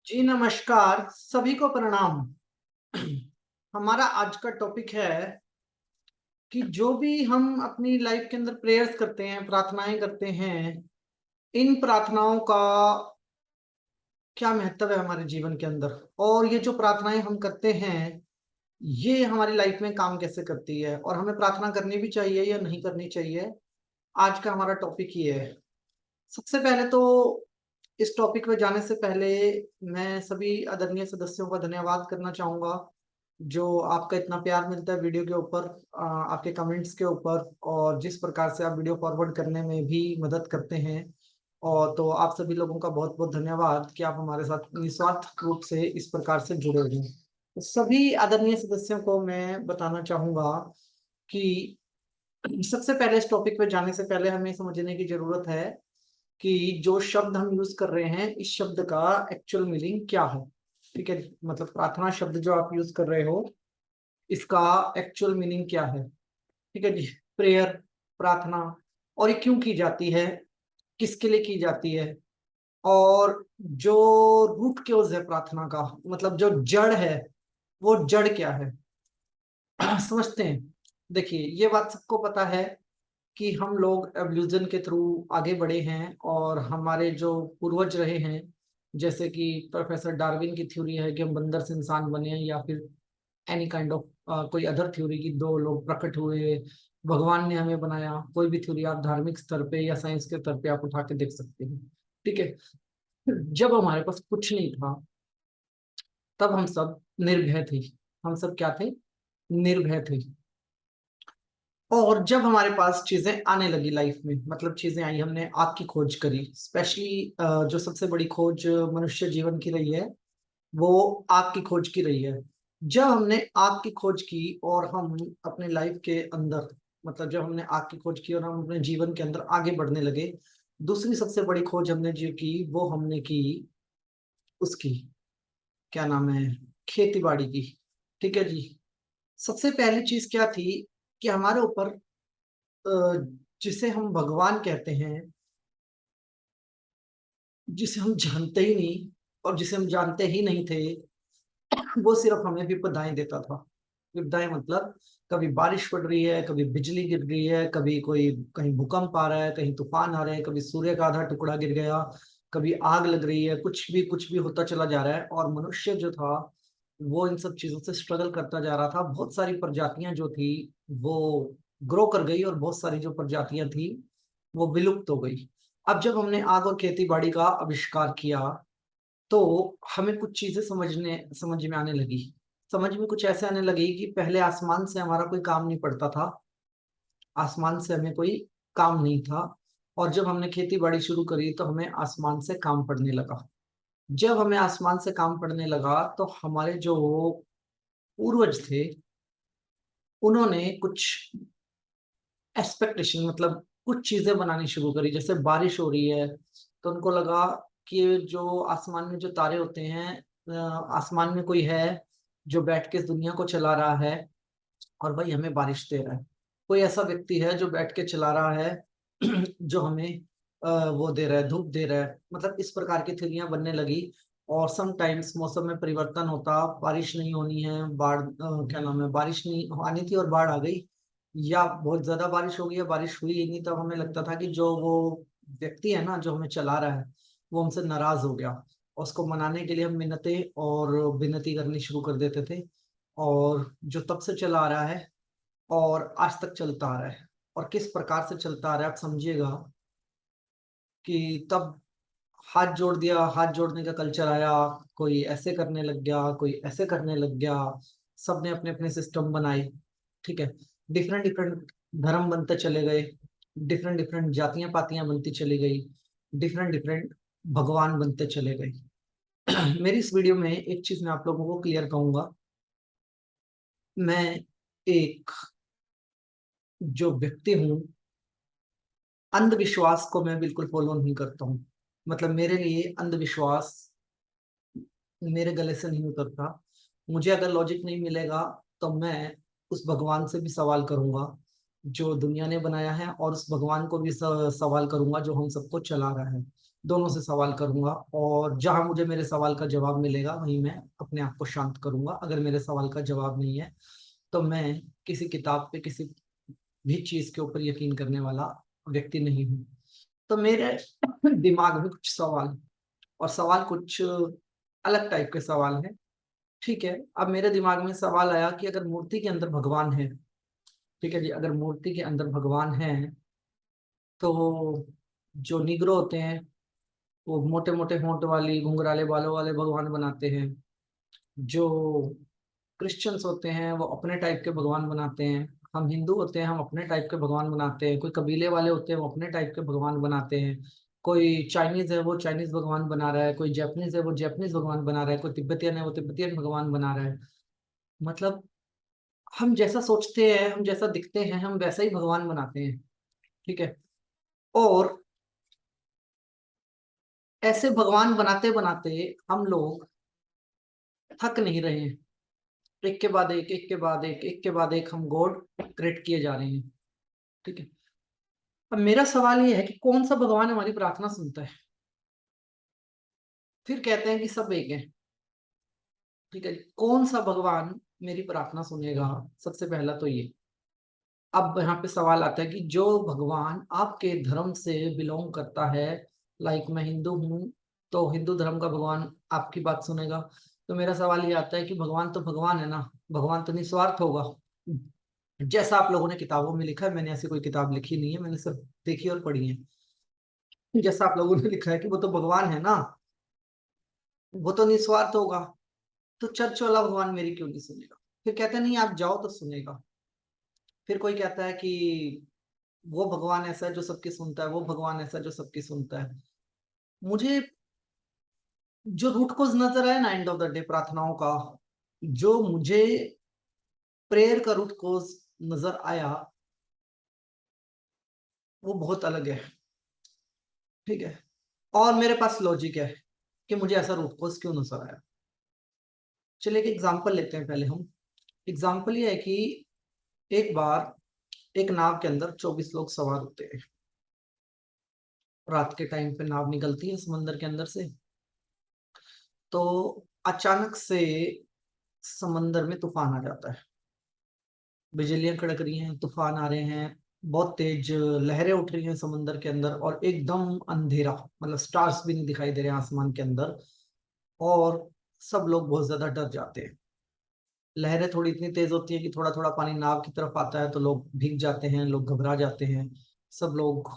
जी नमस्कार, सभी को प्रणाम। हमारा आज का टॉपिक है कि जो भी हम अपनी लाइफ के अंदर प्रेयर्स करते हैं, प्रार्थनाएँ करते हैं, इन प्रार्थनाओं का क्या महत्व है हमारे जीवन के अंदर? और ये जो प्रार्थनाएँ हम करते हैं, ये हमारी लाइफ में काम कैसे करती है? और हमें प्रार्थना करनी भी चाहिए या नहीं करनी चाहिए? आज का हमारा टॉपिक ये है। सबसे पहले तो इस टॉपिक में जाने से पहले मैं सभी आदरणीय सदस्यों का धन्यवाद करना चाहूँगा, जो आपका इतना प्यार मिलता है वीडियो के ऊपर आपके कमेंट्स के ऊपर और जिस प्रकार से आप वीडियो फॉरवर्ड करने में भी मदद करते हैं। और तो आप सभी लोगों का बहुत-बहुत धन्यवाद कि आप हमारे साथ निस्वार्थ रूप से इस प्रकार से जुड़े हुए हैं। तो सभी आदरणीय सदस्यों को मैं बताना चाहूँगा कि सबसे पहले इस टॉपिक पे जाने से पहले हमें समझने की ज़रूरत है कि जो शब्द हम यूज़ कर रहे हैं, इस शब्द का एक्चुअल मीनिंग क्या है? ठीक है? मतलब प्रार्थना शब्द जो आप यूज़ कर रहे हो, इसका एक्चुअल मीनिंग क्या है? ठीक है जी? प्रेयर, प्रार्थना और ये क्यों की जाती है? किसके लिए की जाती है? और जो रूट कॉज़ है प्रार्थना का, मतलब जो जड़ है, वो जड़ क्या है? समझते हैं? देखिए, ये बात सबको पता है कि हम लोग एवोल्यूशन के थ्रू आगे बढ़े हैं और हमारे जो पूर्वज रहे हैं, जैसे कि प्रोफेसर डार्विन की थ्योरी है कि हम बंदर से इंसान बने हैं या फिर एनी काइंड ऑफ कोई अदर थ्योरी की 2 लोग प्रकट हुए, भगवान ने हमें बनाया, कोई भी थ्योरी आप धार्मिक स्तर पे या साइंस के स्तर पे आप उठा के देख सकते हैं। ठीक है? जब हमारे पास कुछ नहीं था, तब हम सब निर्भय थे। हम सब क्या थे? निर्भय थे। और जब हमारे पास चीज़ें आने लगी लाइफ में, मतलब चीज़ें आई, हमने आग की खोज करी। स्पेशली जो सबसे बड़ी खोज मनुष्य जीवन की रही है, वो आग की खोज की रही है। जब हमने आग की खोज की और हम अपने लाइफ के अंदर, मतलब जब हमने आग की खोज की और हम अपने जीवन के अंदर आगे बढ़ने लगे, दूसरी सबसे बड़ी खोज हमने जो की, वो हमने की उसकी, क्या नाम है? खेती-बाड़ी की। ठीक है जी? सबसे पहली चीज़ क्या थी कि हमारे ऊपर अ, जिसे हम भगवान कहते हैं, जिसे हम जानते ही नहीं और जिसे हम जानते ही नहीं थे, वो सिर्फ़ हमें विपदाएँ देता था। विपदाएँ मतलब कभी बारिश पड़ रही है, कभी बिजली गिर रही है, कभी कोई कहीं भूकंप आ रहा है, कहीं तूफ़ान आ रहे हैं, कभी सूर्य का आधा टुकड़ा गिर गया, कभी आग लग रही है, कुछ भी होता चला जा रहा है और मनुष्य जो था, वो इन सब चीज़ों से स्ट्रगल करता जा रहा था। बहुत सारी प्रजातियाँ जो थी, वो ग्रो कर गई और बहुत सारी जो प्रजातियाँ थी, वो विलुप्त हो गई। अब जब हमने आग और खेती-बाड़ी का आविष्कार किया, तो हमें कुछ चीज़ें समझ में आने लगी। समझ में कुछ ऐसे आने लगी कि पहले आसमान से हमारा कोई काम नहीं पड़ता था, आसमान से हमें कोई काम नहीं था और जब हमने खेती-बाड़ी शुरू करी तो हमें आसमान से काम पड़ने लगा। जब हमें आसमान से काम पड़ने लगा तो हमारे जो पूर्वज थे, उन्होंने कुछ एक्सपेक्टेशन, मतलब कुछ चीज़ें बनानी शुरू करी। जैसे बारिश हो रही है, तो उनको लगा कि जो आसमान में जो तारे होते हैं, आसमान में कोई है जो बैठ के इस दुनिया को चला रहा है और वही हमें बारिश दे रहा है। कोई ऐसा व्यक्ति है जो बैठ के चला रहा है जो हमें वो दे रहा है, धूप दे रहा है। मतलब इस प्रकार की थ्योरियाँ बनने लगी और समटाइम्स मौसम में परिवर्तन होता, बारिश नहीं होनी है, क्या नाम है, बारिश नहीं आनी थी और बाढ़ आ गई, या बहुत ज़्यादा बारिश हो गई या बारिश हुई ही नहीं, तब हमें लगता था कि जो वो व्यक्ति है ना, जो हमें चला रहा है, वो हमसे नाराज़ हो गया। और उसको मनाने के लिए हम मिन्नतें और विनती करनी शुरू कर देते थे और जो तब से चला आ रहा है और आज तक चलता आ रहा है। और किस प्रकार से चलता आ रहा है आप समझिएगा कि तब हाथ जोड़ दिया, हाथ जोड़ने का कल्चर आया, कोई ऐसे करने लग गया, कोई ऐसे करने लग गया, सबने अपने-अपने सिस्टम बनाए, ठीक है? डिफरेंट-डिफरेंट धर्म बनते चले गए, डिफरेंट-डिफरेंट जातियाँ-पातियाँ बनती चली गई, डिफरेंट-डिफरेंट भगवान बनते चले गए। मेरी इस वीडियो में एक चीज़ मैं आप लोगों को क्लियर कहूँगा, मैं एक जो व्यक्ति हूँ, अंधविश्वास को मैं बिल्कुल फ़ॉलो नहीं करता हूँ। मतलब मेरे लिए अंधविश्वास मेरे गले से नहीं उतरता। मुझे अगर लॉजिक नहीं मिलेगा, तो मैं उस भगवान से भी सवाल करूँगा, जो दुनिया ने बनाया है और उस भगवान को भी सवाल करूँगा जो हम सबको चला रहा है। दोनों से सवाल करूंगा, और जहां मुझे मेरे सवाल का जवाब मिलेगा वहीं मैं अपने आप को शांत करूंगा। अगर मेरे सवाल का जवाब नहीं है तो मैं किसी किताब पे किसी भी चीज के ऊपर यकीन करने वाला व्यक्ति नहीं हूँ। तो मेरे दिमाग में कुछ सवाल, और सवाल कुछ अलग टाइप के सवाल हैं। ठीक है, अब मेरे दिमाग में सवाल आया कि अगर मूर्ति के अंदर भगवान है, ठीक है जी, अगर मूर्ति के अंदर भगवान है तो जो निग्रो होते हैं वो मोटे मोटे होंठ वाली घुंघराले बालों वाले भगवान बनाते हैं, जो क्रिश्चियंस होते हैं वो अपने टाइप के भगवान बनाते हैं, हम हिंदू होते हैं हम अपने टाइप के भगवान बनाते हैं, कोई कबीले वाले होते हैं वो अपने टाइप के भगवान बनाते हैं, कोई चाइनीज है वो चाइनीज भगवान बना रहा है, कोई जापानीज है वो जापानीज भगवान बना रहा है, कोई तिब्बतियन है वो तिब्बतियन भगवान बना रहा है। मतलब हम जैसा सोचते हैं, हम जैसा दिखते हैं, हम वैसा ही भगवान बनाते हैं। ठीक है, और ऐसे भगवान बनाते बनाते हम लोग थक नहीं रहे हैं। एक के बाद एक के बाद एक के बाद एक हम गॉड क्रिएट किए जा रहे हैं। ठीक है, अब मेरा सवाल ये है कि कौन सा भगवान हमारी प्रार्थना सुनता है? फिर कहते हैं कि सब एक है। ठीक है, कौन सा भगवान मेरी प्रार्थना सुनेगा? सबसे पहला तो ये। अब यहाँ पे सवाल आता है कि जो भगवान आपके धर्म से बिलोंग करता है, लाइक मैं हिंदू हूँ तो हिंदू धर्म का भगवान आपकी बात सुनेगा। तो मेरा सवाल ये आता है कि भगवान तो भगवान है ना, भगवान तो निस्वार्थ होगा, जैसा आप लोगों ने किताबों में लिखा है। मैंने ऐसी कोई किताब लिखी नहीं है, मैंने सिर्फ देखी और पढ़ी है। जैसा आप लोगों ने लिखा है कि वो तो भगवान है ना, वो तो निस्वार्थ होगा, तो चर्च वाला भगवान मेरी क्यों नहीं सुनेगा? फिर कहते हैं नहीं आप जाओ तो सुनेगा। फिर कोई कहता है कि वो भगवान ऐसा है जो सबकी सुनता है, वो भगवान ऐसा है जो सबकी सुनता है। मुझे जो रूट कोज नजर आया ना एंड ऑफ द डे प्रार्थनाओं का, जो मुझे प्रेयर का रूट कोज नजर आया वो बहुत अलग है। ठीक है, और मेरे पास लॉजिक है कि मुझे ऐसा रूट कोज क्यों नजर आया। चलिए एक एग्जांपल लेते हैं पहले हम। एग्जांपल ये है कि एक बार एक नाव के अंदर 24 लोग सवार होते हैं। रात के टाइम पे नाव निकलती है समंदर के अंदर से, तो अचानक से समंदर में तूफान आ जाता है। बिजलियां कड़क रही हैं, तूफान आ रहे हैं, बहुत तेज लहरें उठ रही हैं समंदर के अंदर, और एकदम अंधेरा, मतलब स्टार्स भी नहीं दिखाई दे रहे हैं आसमान के अंदर। और सब लोग बहुत ज्यादा डर जाते हैं। लहरें थोड़ी इतनी तेज होती है कि थोड़ा थोड़ा पानी नाव की तरफ आता है तो लोग भीग जाते हैं, लोग घबरा जाते हैं। सब लोग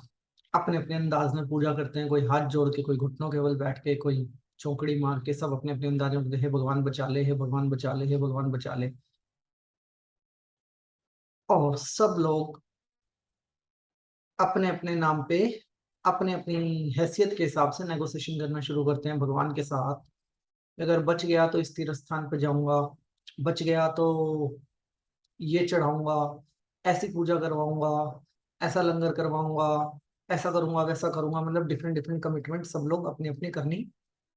अपने अपने अंदाज में पूजा करते हैं, कोई हाथ जोड़ के, कोई घुटनों के बल बैठ के, कोई चौकड़ी मार के, सब अपने अपने अंदाज में, हे भगवान बचा ले, हे भगवान बचा ले, हे भगवान बचा ले। और सब लोग अपने अपने नाम पे, अपने अपनी हैसियत के हिसाब से नेगोशिएशन करना शुरू करते हैं भगवान के साथ। अगर बच गया तो इस तीर्थ स्थान पे जाऊंगा, बच गया तो ये चढ़ाऊंगा, ऐसी पूजा करवाऊंगा, ऐसा लंगर करवाऊंगा, ऐसा करूंगा वैसा करूंगा। मतलब डिफरेंट डिफरेंट कमिटमेंट सब लोग अपनी अपनी करनी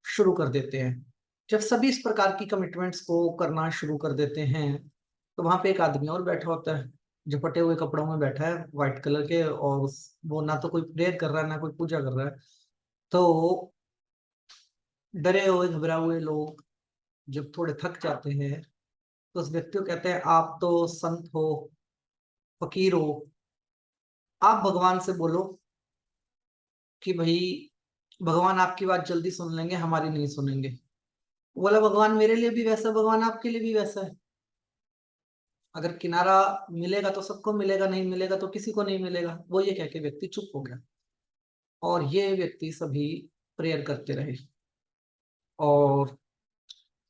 शुरू कर देते हैं। जब सभी इस प्रकार की कमिटमेंट्स को करना शुरू कर देते हैं तो वहां पे एक आदमी और बैठा होता है, झपटे हुए कपड़ों में बैठा है, व्हाइट कलर के, और वो ना तो कोई प्रेयर कर रहा है ना कोई पूजा कर रहा है। तो डरे हुए घबरा हुए लोग जब थोड़े थक जाते हैं तो उस व्यक्ति को कहते हैं आप तो संत हो, फकीर हो, आप भगवान से बोलो कि भाई भगवान आपकी बात जल्दी सुन लेंगे, हमारी नहीं सुनेंगे। बोला भगवान मेरे लिए भी वैसा, भगवान आपके लिए भी वैसा है। अगर किनारा मिलेगा तो सबको मिलेगा, नहीं मिलेगा तो किसी को नहीं मिलेगा। वो ये कह के व्यक्ति चुप हो गया, और ये व्यक्ति सभी प्रेयर करते रहे, और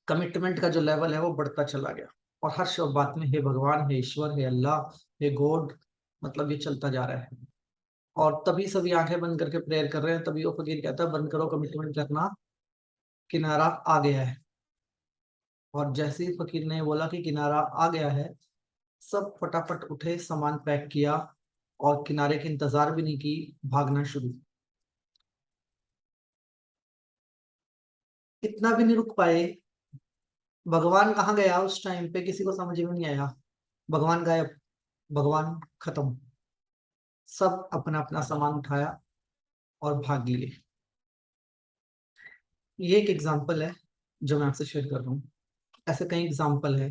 कमिटमेंट का जो लेवल है वो बढ़ता चला गया। और हर शब्द बात में हे भगवान, हे ईश्वर, हे अल्लाह, हे गॉड, मतलब ये चलता जा रहा है। और तभी सभी आंखें बंद करके प्रेयर कर रहे हैं, तभी वो फकीर कहता है बंद करो कमिटमेंट करना, किनारा आ गया है। और जैसे ही फकीर ने बोला कि किनारा आ गया है, सब फटाफट उठे, सामान पैक किया, और किनारे के इंतजार भी नहीं की, भागना शुरू। इतना भी नहीं रुक पाए, भगवान कहाँ गया उस टाइम पे किसी को समझ में नहीं आया। भगवान गायब, भगवान खत्म। सब अपना अपना सामान उठाया और भाग लिए। ये एक एग्जाम्पल है जो मैं आपसे शेयर कर रहा हूँ। ऐसे कई एग्जाम्पल है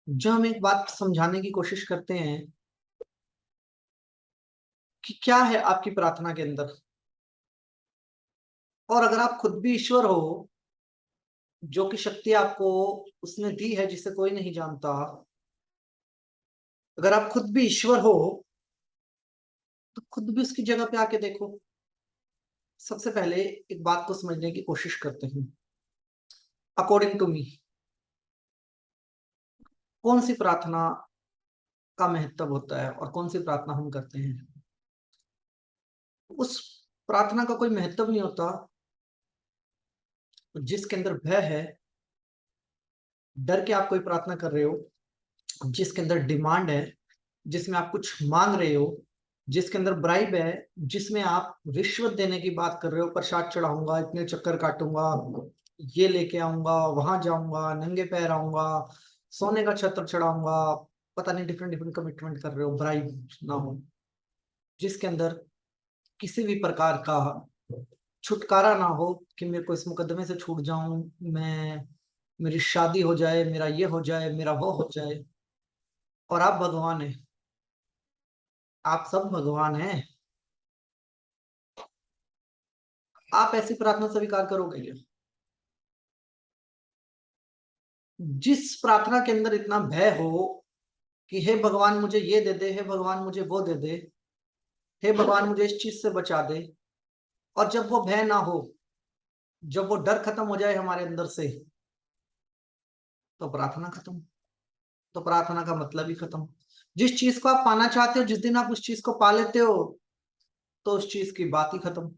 जो हम एक बात समझाने की कोशिश करते हैं कि क्या है आपकी प्रार्थना के अंदर। और अगर आप खुद भी ईश्वर हो, जो कि शक्ति आपको उसने दी है जिसे कोई नहीं जानता, अगर आप खुद भी ईश्वर हो तो खुद भी उसकी जगह पे आके देखो। सबसे पहले एक बात को समझने की कोशिश करते हैं। अकॉर्डिंग टू मी, कौन सी प्रार्थना का महत्व होता है और कौन सी प्रार्थना हम करते हैं? उस प्रार्थना का कोई महत्व नहीं होता जिसके अंदर भय है, डर के आप कोई प्रार्थना कर रहे हो, जिसके अंदर डिमांड है, जिसमें आप कुछ मांग रहे हो, जिसके अंदर ब्राइब है, जिसमें आप रिश्वत देने की बात कर रहे हो, प्रसाद चढ़ाऊंगा, इतने चक्कर काटूंगा, ये लेके आऊंगा, वहां जाऊंगा, नंगे पैर आऊंगा, सोने का छत्र चढ़ाऊंगा, पता नहीं डिफरेंट डिफरेंट कमिटमेंट कर रहे हो, ब्राइब ना हो, जिसके अंदर किसी भी प्रकार का छुटकारा ना हो कि मेरे को इस मुकदमे से छूट जाऊं, मैं, मेरी शादी हो जाए, मेरा ये हो जाए, मेरा वो हो जाए। और आप भगवान हैं, आप सब भगवान हैं। आप ऐसी प्रार्थना स्वीकार करोगे क्या? जिस प्रार्थना के अंदर इतना भय हो कि हे भगवान मुझे ये दे दे, हे भगवान मुझे वो दे दे, हे भगवान मुझे इस चीज से बचा दे, और जब वो भय ना हो, जब वो डर खत्म हो जाए हमारे अंदर से, तो प्रार्थना खत्म। तो प्रार्थना का मतलब ही खत्म। जिस चीज को आप पाना चाहते हो, जिस दिन आप उस चीज को पा लेते हो, तो उस चीज की बात ही खत्म।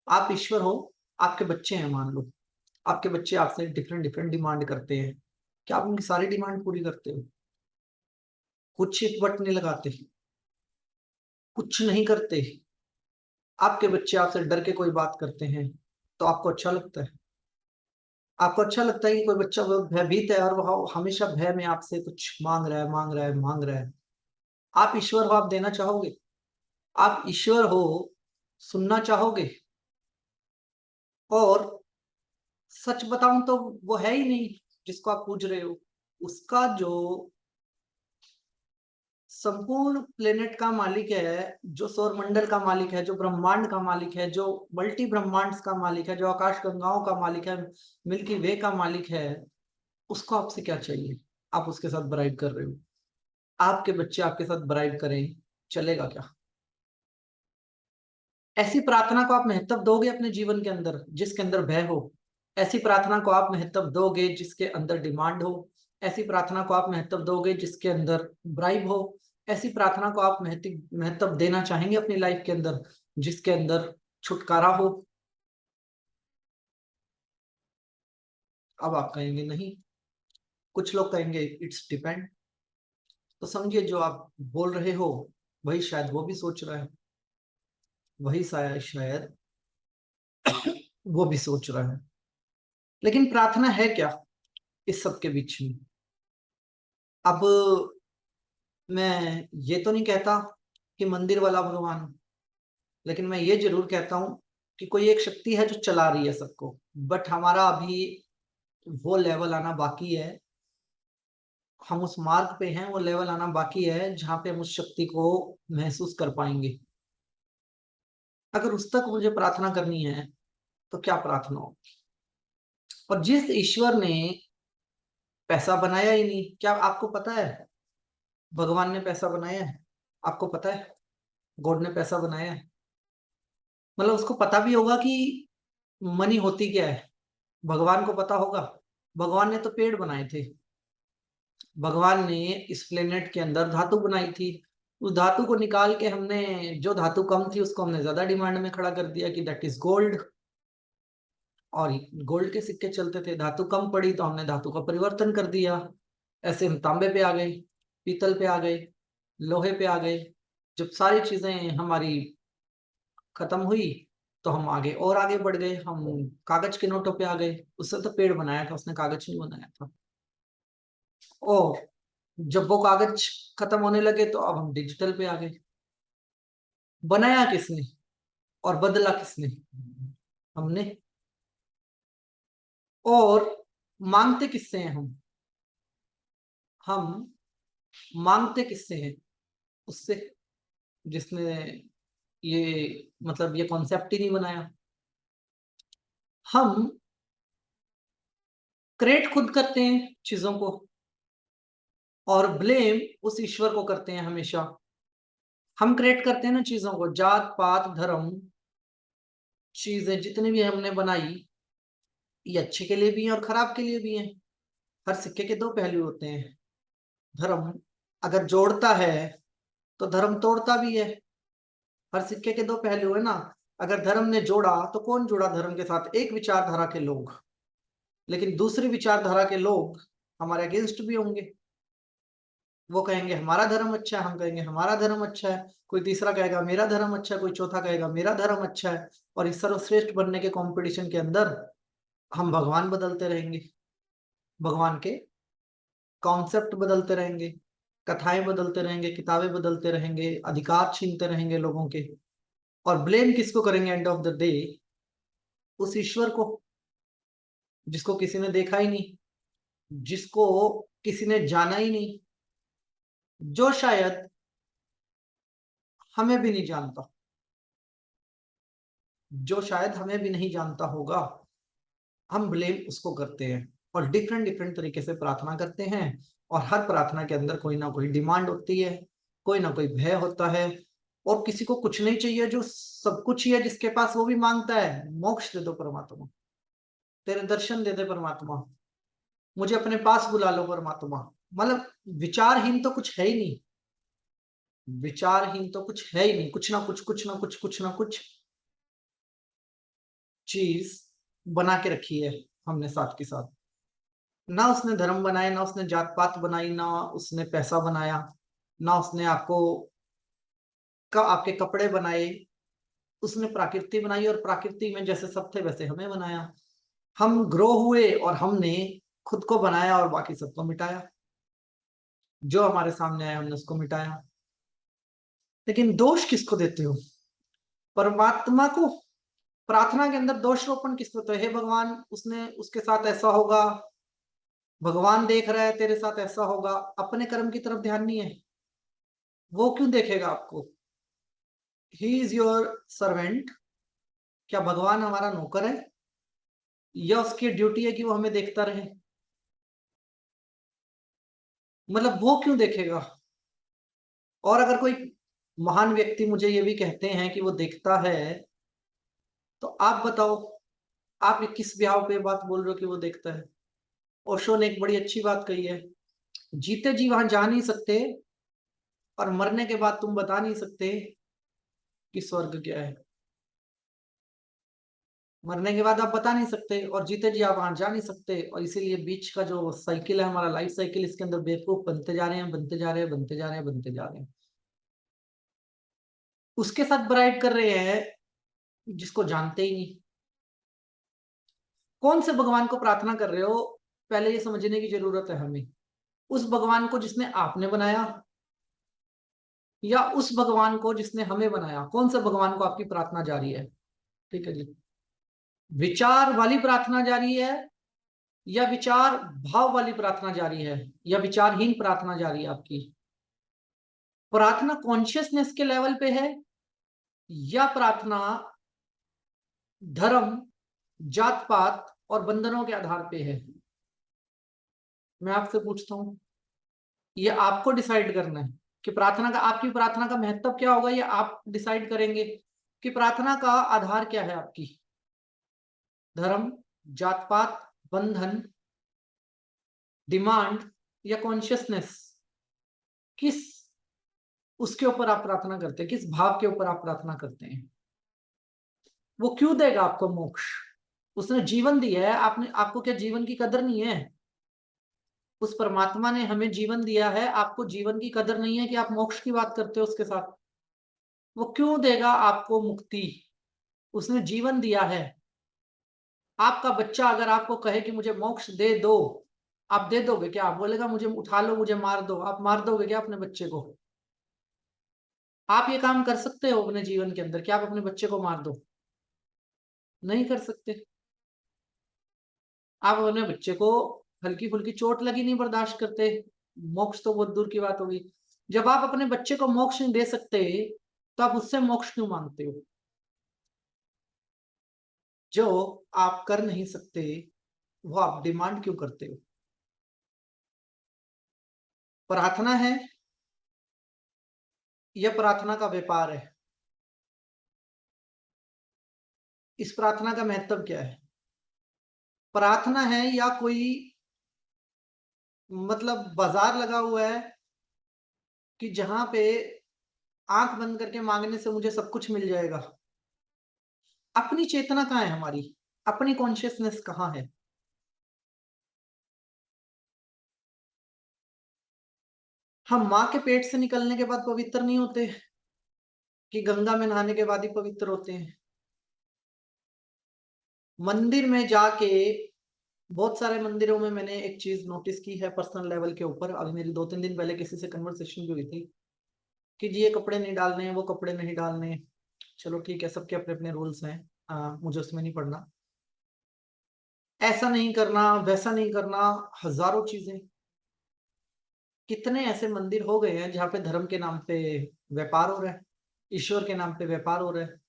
आप ईश्वर हो, आपके बच्चे हैं, मान लो आपके बच्चे आपसे डिफरेंट डिफरेंट डिमांड करते हैं। क्या आप उनकी सारी डिमांड पूरी करते हो? कुछ एक वट नहीं लगाते, कुछ नहीं करते। आपके बच्चे आपसे डर के कोई बात करते हैं तो आपको अच्छा लगता है? आपको अच्छा लगता है कि कोई बच्चा बहुत भयभीत है और वह हमेशा भय में आपसे कुछ मांग रहा है, मांग रहा है, मांग रहा है? आप ईश्वर हो, आप देना चाहोगे? आप ईश्वर हो, सुनना चाहोगे? और सच बताऊं तो वो है ही नहीं जिसको आप पूछ रहे हो। उसका जो संपूर्ण प्लेनेट का मालिक है, जो सौर मंडल का मालिक है, जो ब्रह्मांड का मालिक है, जो मल्टी ब्रह्मांड्स का मालिक है, जो आकाश गंगाओं का मालिक है, मिल्की वे का मालिक है, उसको आपसे क्या चाहिए? आप उसके साथ ब्राइब कर रहे हो। आपके बच्चे आपके साथ ब्राइब करें, चलेगा क्या? ऐसी प्रार्थना को आप महत्व दोगे अपने जीवन के अंदर जिसके अंदर भय हो? ऐसी प्रार्थना को आप महत्व दोगे जिसके अंदर डिमांड हो? ऐसी प्रार्थना को आप महत्व दोगे जिसके अंदर ब्राइब हो? ऐसी प्रार्थना को आप महत्व देना चाहेंगे अपनी लाइफ के अंदर जिसके अंदर छुटकारा हो? अब आप कहेंगे नहीं, कुछ लोग कहेंगे इट्स डिपेंड। तो समझिए जो आप बोल रहे हो वही शायद वो भी सोच रहा है, वही शायद शायद वो भी सोच रहा है। लेकिन प्रार्थना है क्या इस सब के बीच में? अब मैं ये तो नहीं कहता कि मंदिर वाला भगवान, लेकिन मैं ये जरूर कहता हूं कि कोई एक शक्ति है जो चला रही है सबको। बट हमारा अभी वो लेवल आना बाकी है, हम उस मार्ग पे हैं, वो लेवल आना बाकी है जहां पे हम उस शक्ति को महसूस कर पाएंगे। अगर उस तक मुझे प्रार्थना करनी है तो क्या प्रार्थना हो? और जिस ईश्वर ने पैसा बनाया ही नहीं, क्या आपको पता है भगवान ने पैसा बनाया है? आपको पता है गॉड ने पैसा बनाया है? मतलब उसको पता भी होगा कि मनी होती क्या है? भगवान को पता होगा? भगवान ने तो पेड़ बनाए थे। भगवान ने इस प्लेनेट के अंदर धातु बनाई थी। उस धातु को निकाल के हमने, जो धातु कम थी उसको हमने ज्यादा डिमांड में खड़ा कर दिया कि दैट इज गोल्ड। और गोल्ड के सिक्के चलते थे, धातु कम पड़ी तो हमने धातु का परिवर्तन कर दिया। ऐसे हम तांबे पे आ गए, पीतल पे आ गए, लोहे पे आ गए। जब सारी चीजें हमारी खत्म हुई तो हम आगे और आगे बढ़ गए, हम कागज के नोटों पे आ गए। उससे तो पेड़ बनाया था, उसने कागज नहीं बनाया था। और जब वो कागज खत्म होने लगे तो अब हम डिजिटल पे आ गए। बनाया किसने और बदला किसने? हमने। और मांगते किससे हैं हम मांगते किससे हैं? उससे जिसने ये मतलब ये कॉन्सेप्ट ही नहीं बनाया। हम क्रिएट खुद करते हैं चीजों को और ब्लेम उस ईश्वर को करते हैं हमेशा। हम क्रिएट करते हैं ना चीजों को, जात पात धर्म, चीजें जितनी भी हमने बनाई, ये अच्छे के लिए भी हैं और खराब के लिए भी हैं। हर सिक्के के दो पहलू होते हैं। धर्म अगर जोड़ता है तो धर्म तोड़ता भी है। हर सिक्के के दो पहलू है ना। अगर धर्म ने जोड़ा तो कौन जुड़ा धर्म के साथ? एक विचारधारा के लोग। लेकिन दूसरी विचारधारा के लोग हमारे अगेंस्ट भी होंगे। वो कहेंगे हमारा धर्म अच्छा है, हम कहेंगे हमारा धर्म अच्छा है, कोई तीसरा कहेगा मेरा धर्म अच्छा है, कोई चौथा कहेगा मेरा धर्म अच्छा है। और इस सर्वश्रेष्ठ बनने के कंपटीशन के अंदर हम भगवान बदलते रहेंगे, भगवान के कॉन्सेप्ट बदलते रहेंगे, कथाएं बदलते रहेंगे, किताबें बदलते रहेंगे, अधिकार छीनते रहेंगे लोगों के। और ब्लेम किसको करेंगे एंड ऑफ द डे? उस ईश्वर को जिसको किसी ने देखा ही नहीं, जिसको किसी ने जाना ही नहीं, जो शायद हमें भी नहीं जानता, जो शायद हमें भी नहीं जानता होगा। हम ब्लेम उसको करते हैं और डिफरेंट डिफरेंट तरीके से प्रार्थना करते हैं। और हर प्रार्थना के अंदर कोई ना कोई डिमांड होती है, कोई ना कोई भय होता है। और किसी को कुछ नहीं चाहिए, जो सब कुछ ही है जिसके पास, वो भी मांगता है मोक्ष दे दो परमात्मा, तेरे दर्शन दे दे परमात्मा, मुझे अपने पास बुला लो परमात्मा। मतलब विचारहीन तो कुछ है ही नहीं, विचारहीन तो कुछ है ही नहीं। कुछ ना कुछ, कुछ ना कुछ, कुछ ना कुछ चीज बना के रखी है हमने साथ के साथ। ना उसने धर्म बनाया, ना उसने जात पात बनाई, ना उसने पैसा बनाया, ना उसने आपके कपड़े बनाए। उसने प्रकृति बनाई और प्रकृति में जैसे सब थे वैसे हमें बनाया। हम ग्रो हुए और हमने खुद को बनाया और बाकी सबको मिटाया। जो हमारे सामने आया हमने उसको मिटाया। लेकिन दोष किसको देते हो? परमात्मा को। प्रार्थना के अंदर दोष रोपण किसको देते हो? हे भगवान, उसने उसके साथ ऐसा होगा, भगवान देख रहा है तेरे साथ ऐसा होगा। अपने कर्म की तरफ ध्यान नहीं है। वो क्यों देखेगा आपको? He is your servant. क्या भगवान हमारा नौकर है या उसकी ड्यूटी है कि वो हमें देखता रहे? मतलब वो क्यों देखेगा? और अगर कोई महान व्यक्ति मुझे ये भी कहते हैं कि वो देखता है, तो आप बताओ, आप ये किस ब्याह पे बात बोल रहे हो कि वो देखता है? ओशो ने एक बड़ी अच्छी बात कही है, जीते जी वहां जा नहीं सकते और मरने के बाद तुम बता नहीं सकते कि स्वर्ग क्या है। मरने के बाद आप बता नहीं सकते और जीते जी आप वहां जा नहीं सकते। और इसीलिए बीच का जो साइकिल है हमारा लाइफ साइकिल, इसके अंदर बेवकूफ बनते जा रहे हैं, बनते जा रहे हैं, बनते जा रहे हैं, बनते जा रहे हैं। उसके साथ ब्राइड कर रहे हैं जिसको जानते ही नहीं। कौन से भगवान को प्रार्थना कर रहे हो? पहले ये समझने की जरूरत है हमें। उस भगवान को जिसने आपने बनाया या उस भगवान को जिसने हमें बनाया? कौन से भगवान को आपकी प्रार्थना जारी है? ठीक है जी। विचार वाली प्रार्थना जारी है या विचार भाव वाली प्रार्थना जारी है या विचारहीन प्रार्थना जारी है आपकी? प्रार्थना कॉन्शियसनेस के लेवल पे है या प्रार्थना धर्म, जात पात और बंधनों के आधार पे है? मैं आपसे पूछता हूं, ये आपको डिसाइड करना है कि प्रार्थना का, आपकी प्रार्थना का महत्व क्या होगा। ये आप डिसाइड करेंगे कि प्रार्थना का आधार क्या है आपकी। धर्म, जात पात, बंधन, डिमांड या कॉन्शियसनेस? किस उसके ऊपर आप प्रार्थना करते हैं? किस भाव के ऊपर आप प्रार्थना करते हैं? वो क्यों देगा आपको मोक्ष? उसने जीवन दिया है, आपने आपको क्या जीवन की कदर नहीं है? उस परमात्मा ने हमें जीवन दिया है, आपको जीवन की कदर नहीं है कि आप मोक्ष की बात करते हो उसके साथ? वो क्यों देगा आपको मुक्ति? उसने जीवन दिया है। आपका बच्चा अगर आपको कहे कि मुझे मोक्ष दे दो, आप दे दोगे क्या? आप बोलेगा मुझे उठा लो, मुझे मार दो। आप मार दोगे क्या अपने बच्चे को? आप ये काम कर सकते हो अपने जीवन के अंदर कि आप अपने बच्चे को मार दो? नहीं कर सकते। आप अपने बच्चे को हल्की फुल्की चोट लगी नहीं बर्दाश्त करते, मोक्ष तो बहुत दूर की बात होगी। जब आप अपने बच्चे को मोक्ष नहीं दे सकते तो आप उससे मोक्ष क्यों मांगते हो? जो आप कर नहीं सकते वो आप डिमांड क्यों करते हो? प्रार्थना है या प्रार्थना का व्यापार है? इस प्रार्थना का महत्व क्या है? प्रार्थना है या कोई मतलब बाजार लगा हुआ है कि जहां पे आंख बंद करके मांगने से मुझे सब कुछ मिल जाएगा? अपनी चेतना कहाँ है हमारी? अपनी कॉन्शियसनेस कहाँ है? हम माँ के पेट से निकलने के बाद पवित्र नहीं होते कि गंगा में नहाने के बाद ही पवित्र होते हैं? मंदिर में जाके बहुत सारे मंदिरों में मैंने एक चीज नोटिस की है पर्सनल लेवल के ऊपर। अभी मेरी 2-3 दिन पहले किसी से कन्वर्सेशन भी हुई थी कि जी ये कपड़े नहीं डालने हैं, वो कपड़े नहीं डालने हैं। चलो ठीक है, सबके अपने अपने रूल्स हैं, मुझे उसमें नहीं पढ़ना। ऐसा नहीं करना, वैसा नहीं करना, हजारों चीजें। कितने ऐसे मंदिर हो गए हैं जहाँ पे धर्म के नाम पे व्यापार हो रहा है, ईश्वर के नाम पे व्यापार हो रहा है।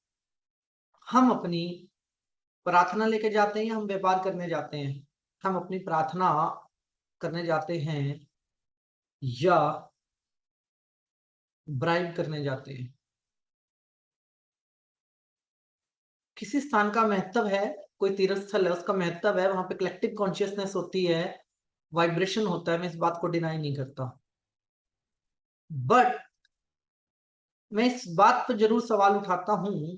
हम अपनी प्रार्थना लेके जाते हैं या हम व्यापार करने जाते हैं? हम अपनी प्रार्थना करने जाते हैं या ब्राइब करने जाते हैं? किसी स्थान का महत्व है, कोई तीर्थ स्थल है, उसका महत्व है, वहां पे कलेक्टिव कॉन्शियसनेस होती है, वाइब्रेशन होता है, मैं इस बात को डिनाई नहीं करता। बट मैं इस बात पर जरूर सवाल उठाता हूं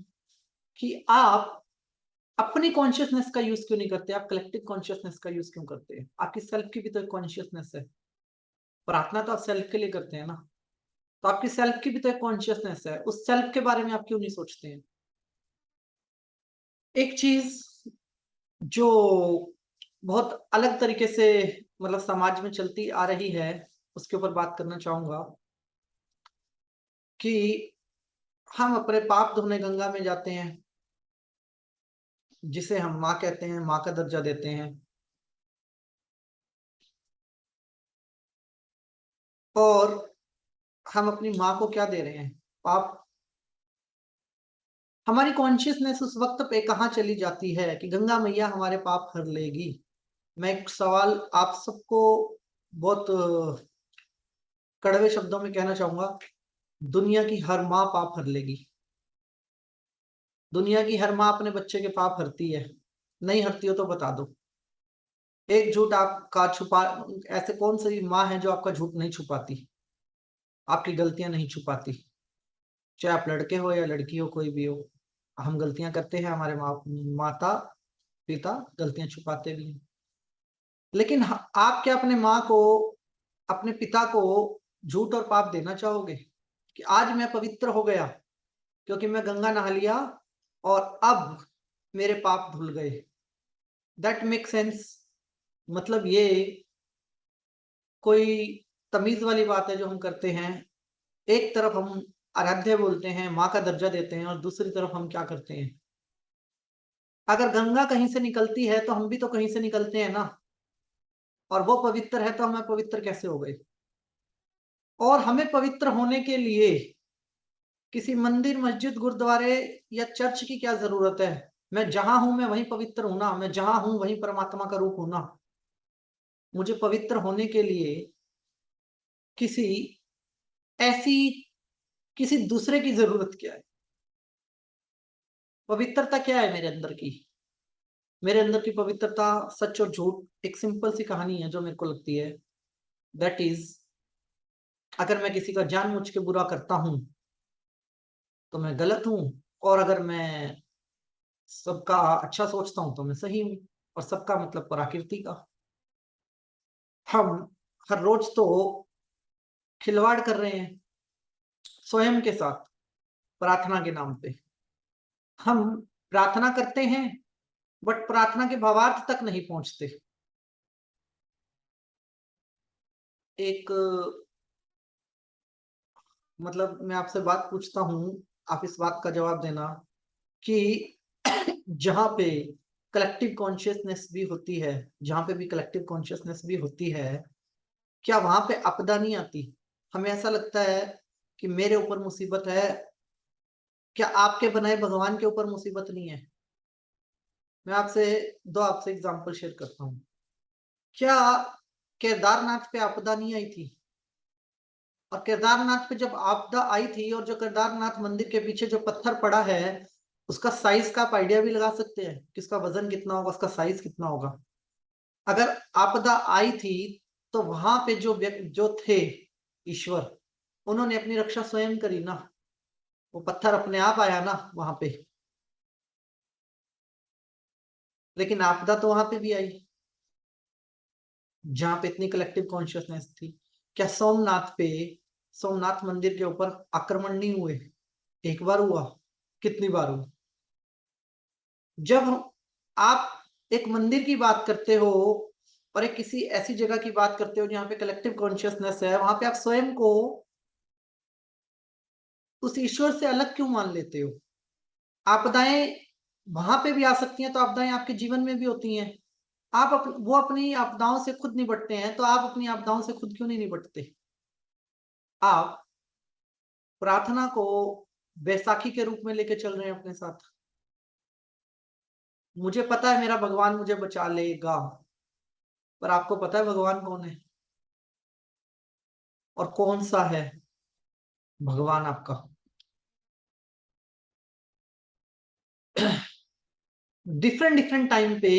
कि आप अपनी कॉन्शियसनेस का यूज क्यों नहीं करते? आप कलेक्टिव कॉन्शियसनेस का यूज क्यों करते हैं? आपकी सेल्फ की भी तो एक कॉन्शियसनेस है। प्रार्थना तो आप सेल्फ के लिए करते हैं ना, तो आपकी सेल्फ की भी तो एक कॉन्शियसनेस है। उस सेल्फ के बारे में आप क्यों नहीं सोचते हैं? एक चीज जो बहुत अलग तरीके से मतलब समाज में चलती आ रही है, उसके ऊपर बात करना चाहूंगा कि हम अपने पाप धोने गंगा में जाते हैं, जिसे हम माँ कहते हैं, माँ का दर्जा देते हैं, और हम अपनी माँ को क्या दे रहे हैं? पाप। हमारी कॉन्शियसनेस उस वक्त पे कहाँ चली जाती है कि गंगा मैया हमारे पाप हर लेगी? मैं एक सवाल आप सबको बहुत कड़वे शब्दों में कहना चाहूंगा, दुनिया की हर माँ पाप हर लेगी। दुनिया की हर माँ अपने बच्चे के पाप हरती है। नहीं हरती हो तो बता दो। एक झूठ आपका छुपा, ऐसे कौन सी माँ है जो आपका झूठ नहीं छुपाती, आपकी गलतियां नहीं छुपाती? चाहे आप लड़के हो या लड़की हो, कोई भी हो, हम गलतियां करते हैं, हमारे माता पिता गलतियां छुपाते भी हैं। लेकिन आप क्या अपने माँ को, अपने पिता को झूठ और पाप देना चाहोगे कि आज मैं पवित्र हो गया क्योंकि मैं गंगा नहा लिया और अब मेरे पाप धुल गए? That make sense? मतलब ये कोई तमीज वाली बात है जो हम करते हैं? एक तरफ हम आराध्य बोलते हैं, माँ का दर्जा देते हैं, और दूसरी तरफ हम क्या करते हैं? अगर गंगा कहीं से निकलती है तो हम भी तो कहीं से निकलते हैं ना, और वो पवित्र है तो हम पवित्र कैसे हो गए? और हमें पवित्र होने के लिए किसी मंदिर, मस्जिद, गुरुद्वारे या चर्च की क्या जरूरत है? मैं जहां हूं मैं वहीं पवित्र हूं ना, मैं जहां हूं वहीं परमात्मा का रूप हूं ना। मुझे पवित्र होने के लिए किसी ऐसी, किसी दूसरे की जरूरत क्या है? पवित्रता क्या है मेरे अंदर की? मेरे अंदर की पवित्रता सच और झूठ एक सिंपल सी कहानी है जो मेरे को लगती है। दैट इज, अगर मैं किसी का जानबूझ के बुरा करता हूं तो मैं गलत हूं, और अगर मैं सबका अच्छा सोचता हूं तो मैं सही हूं। और सबका मतलब प्रकृति का। हम हर रोज तो खिलवाड़ कर रहे हैं स्वयं के साथ प्रार्थना के नाम पे। हम प्रार्थना करते हैं बट प्रार्थना के भावार्थ तक नहीं पहुंचते। एक मतलब मैं आपसे बात पूछता हूं, आप इस बात का जवाब देना कि जहां पे कलेक्टिव कॉन्शियसनेस भी होती है, जहां पे भी कलेक्टिव कॉन्शियसनेस भी होती है, क्या वहां पे आपदा नहीं आती? हमें ऐसा लगता है कि मेरे ऊपर मुसीबत है, क्या आपके बनाए भगवान के ऊपर मुसीबत नहीं है? मैं आपसे एग्जांपल शेयर करता हूँ। क्या केदारनाथ पे आपदा नहीं आई थी? और केदारनाथ पे जब आपदा आई थी, और जो केदारनाथ मंदिर के पीछे जो पत्थर पड़ा है, उसका साइज का आप आइडिया भी लगा सकते हैं कि उसका वजन कितना होगा, उसका साइज कितना होगा। अगर आपदा आई थी तो वहां पे जो थे ईश्वर, उन्होंने अपनी रक्षा स्वयं करी ना। वो पत्थर अपने आप आया ना वहां पे। लेकिन आपदा तो वहां पे भी आई, जहां पे इतनी कलेक्टिव कॉन्शियसनेस थी। क्या सोमनाथ मंदिर के ऊपर आक्रमण नहीं हुए? एक बार हुआ, कितनी बार हुआ? जब आप एक मंदिर की बात करते हो और एक किसी ऐसी जगह की बात करते हो जहां पे कलेक्टिव कॉन्शियसनेस है, वहां पे आप स्वयं को उस ईश्वर से अलग क्यों मान लेते हो? आपदाएं वहां पे भी आ सकती हैं, तो आपदाएं आपके जीवन में भी होती हैं। वो अपनी आपदाओं से खुद निपटते हैं, तो आप अपनी आपदाओं से खुद क्यों नहीं निपटते? आप प्रार्थना को बैसाखी के रूप में लेके चल रहे हैं अपने साथ। मुझे पता है मेरा भगवान मुझे बचा लेगा, पर आपको पता है भगवान कौन है और कौन सा है भगवान आपका? डिफरेंट डिफरेंट टाइम पे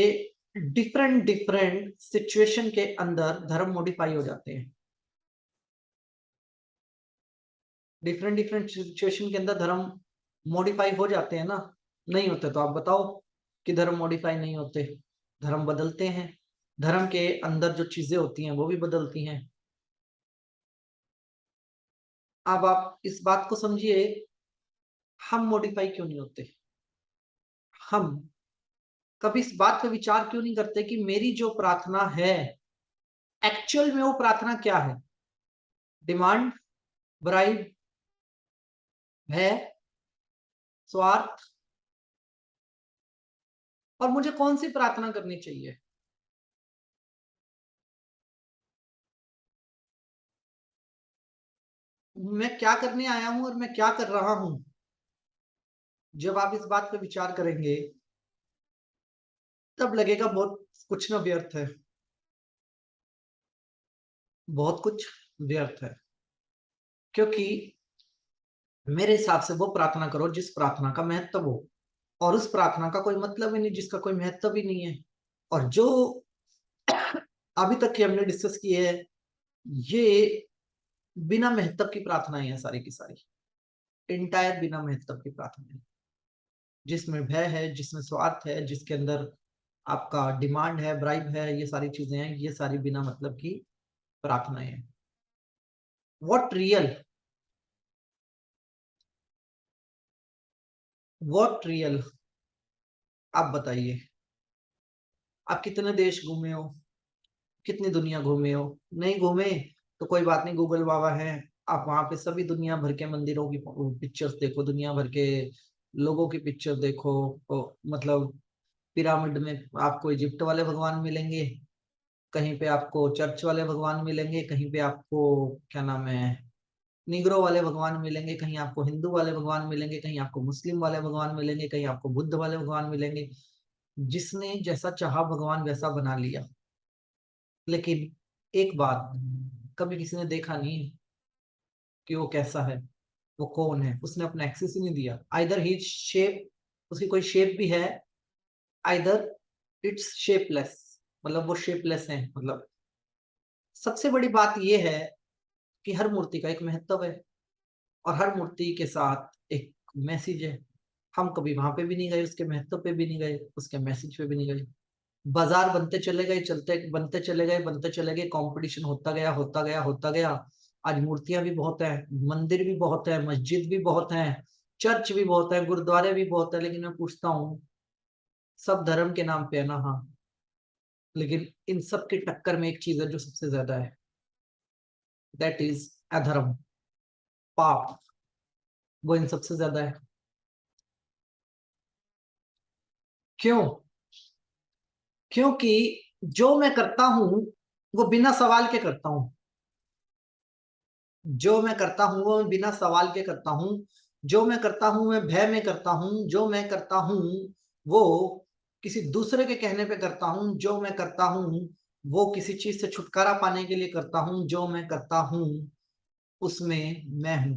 डिफरेंट डिफरेंट सिचुएशन के अंदर धर्म मॉडिफाई हो जाते हैं। डिफरेंट डिफरेंट सिचुएशन के अंदर धर्म मॉडिफाई हो जाते हैं ना? नहीं होते तो आप बताओ कि धर्म मॉडिफाई नहीं होते। धर्म बदलते हैं, धर्म के अंदर जो चीजें होती हैं वो भी बदलती हैं। अब आप इस बात को समझिए, हम मॉडिफाई क्यों नहीं होते? हम कभी इस बात पे विचार क्यों नहीं करते कि मेरी जो प्रार्थना है, एक्चुअल में वो प्रार्थना क्या है? डिमांड, ब्राइब, भय, स्वार्थ? और मुझे कौन सी प्रार्थना करनी चाहिए? मैं क्या करने आया हूं और मैं क्या कर रहा हूं? जब आप इस बात पे विचार करेंगे, तब लगेगा बहुत कुछ ना व्यर्थ है, बहुत कुछ व्यर्थ है। क्योंकि मेरे हिसाब से वो प्रार्थना करो जिस प्रार्थना का महत्व हो, और उस प्रार्थना का कोई मतलब ही नहीं जिसका कोई महत्व ही नहीं है। और जो अभी तक की हमने डिस्कस की है, ये बिना महत्व की प्रार्थनाएं हैं सारी की सारी। इंटायर बिना महत्व की प्रार्थनाएं, जिसमें भय है, जिसमें स्वार्थ है, जिसके अंदर आपका डिमांड है, ब्राइब है, ये सारी चीजें हैं, ये सारी बिना मतलब की प्रार्थनाएं हैं। व्हाट रियल, व्हाट रियल, आप बताइए। आप कितने देश घूमे हो, कितनी दुनिया घूमे हो? नहीं घूमे तो कोई बात नहीं, गूगल बाबा है। आप वहां पे सभी दुनिया भर के मंदिरों की पिक्चर्स देखो, दुनिया भर के लोगों की पिक्चर देखो। मतलब पिरामिड में आपको इजिप्ट वाले भगवान मिलेंगे, कहीं पे आपको चर्च वाले भगवान मिलेंगे, कहीं पे आपको क्या नाम है निग्रो वाले भगवान मिलेंगे, कहीं आपको हिंदू वाले भगवान मिलेंगे, कहीं आपको मुस्लिम वाले भगवान मिलेंगे, कहीं आपको बुद्ध वाले भगवान मिलेंगे। जिसने जैसा चाहा भगवान वैसा बना लिया। लेकिन एक बात, कभी किसी ने देखा नहीं कि वो कैसा है, वो कौन है। उसने अपना एक्सेस ही नहीं दिया। आइदर ही शेप, उसकी कोई शेप भी है, आइदर इट्स शेपलेस, मतलब वो शेपलेस है। मतलब सबसे बड़ी बात ये है कि हर मूर्ति का एक महत्व है, और हर मूर्ति के साथ एक मैसेज है। हम कभी वहां पे भी नहीं गए, उसके महत्व पे भी नहीं गए, उसके मैसेज पे भी नहीं गए। बाजार बनते चले गए, चलते बनते चले गए, बनते चले गए, कंपटीशन होता गया, होता गया, होता गया। आज मूर्तियां भी बहुत है, मंदिर भी बहुत है, मस्जिद भी बहुत है, चर्च भी बहुत है, गुरुद्वारे भी बहुत है। लेकिन मैं पूछता हूँ, सब धर्म के नाम पे है ना? हाँ। लेकिन इन सब की टक्कर में एक चीज है जो सबसे ज्यादा है, दैट इज अधर्म, पाप। वो इन सबसे ज्यादा है। क्यों? क्योंकि जो मैं करता हूं वो बिना सवाल के करता हूं। जो मैं करता हूं वो मैं बिना सवाल के करता हूं। जो मैं करता हूं मैं भय में करता हूं। जो मैं करता हूं वो किसी दूसरे के कहने पे करता हूं। जो मैं करता हूं वो किसी चीज से छुटकारा पाने के लिए करता हूं। जो मैं करता हूं उसमें मैं हूं।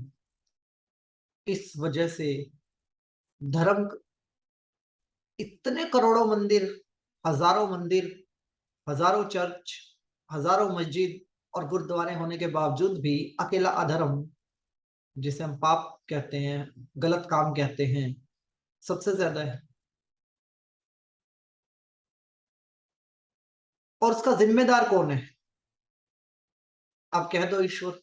इस वजह से धर्म, इतने करोड़ों मंदिर, हजारों मंदिर, हजारों चर्च, हजारों मस्जिद और गुरुद्वारे होने के बावजूद भी अकेला अधर्म, जिसे हम पाप कहते हैं, गलत काम कहते हैं, सबसे ज्यादा है। और उसका जिम्मेदार कौन है? आप कह दो ईश्वर।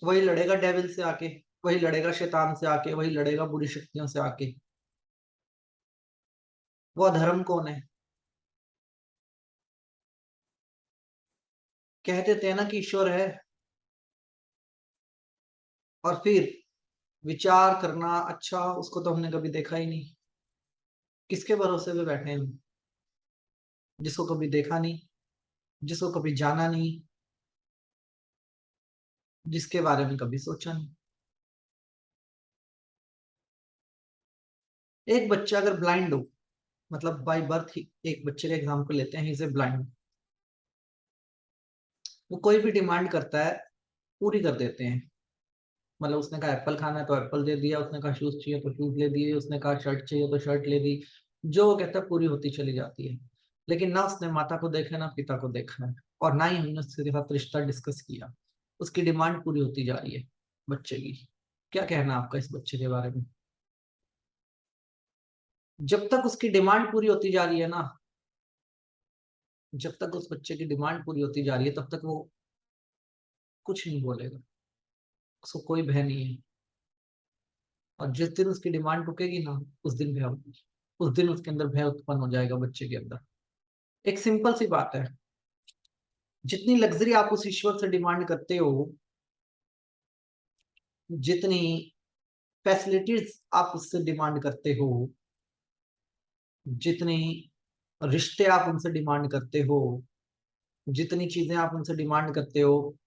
वही लड़ेगा डेविल से आके, वही लड़ेगा शैतान से आके, वही लड़ेगा बुरी शक्तियों से आके। वो अधर्म कौन है? कह देते हैं ना कि ईश्वर है, और फिर विचार करना, अच्छा उसको तो हमने कभी देखा ही नहीं। किसके भरोसे पे बैठे हैं हम, जिसको कभी देखा नहीं, जिसको कभी जाना नहीं, जिसके बारे में कभी सोचा नहीं। एक बच्चा अगर ब्लाइंड हो, मतलब बाय बर्थ ही, एक बच्चे का एग्जाम्पल लेते हैं, इसे ब्लाइंड, वो कोई भी डिमांड करता है पूरी कर देते हैं। मतलब उसने कहा एप्पल खाना है तो एप्पल दे दिया, उसने कहा शूज चाहिए तो शूज ले दिए, उसने कहा शर्ट चाहिए तो शर्ट ले दी। जो वो कहता है पूरी होती चली जाती है। लेकिन ना उसने माता को देखा ना पिता को देखा है, और ना ही हमने उसके साथ रिश्ता डिस्कस किया। उसकी डिमांड पूरी होती जा रही है बच्चे की। क्या कहना आपका इस बच्चे के बारे में? जब तक उसकी डिमांड पूरी होती जा रही है ना, जब तक उस बच्चे की डिमांड पूरी होती जा रही है तब तक वो कुछ नहीं बोलेगा। उसको कोई भय नहीं है। और जिस दिन उसकी डिमांड रुकेगी ना, उस दिन भय होगी। उस दिन उसके अंदर भय उत्पन्न हो जाएगा बच्चे के अंदर। एक सिंपल सी बात है, जितनी लग्जरी आप उस ईश्वर से डिमांड करते हो, जितनी फैसिलिटीज आप उससे डिमांड करते हो, जितनी रिश्ते आप उनसे डिमांड करते हो, जितनी चीजें आप उनसे डिमांड करते हो,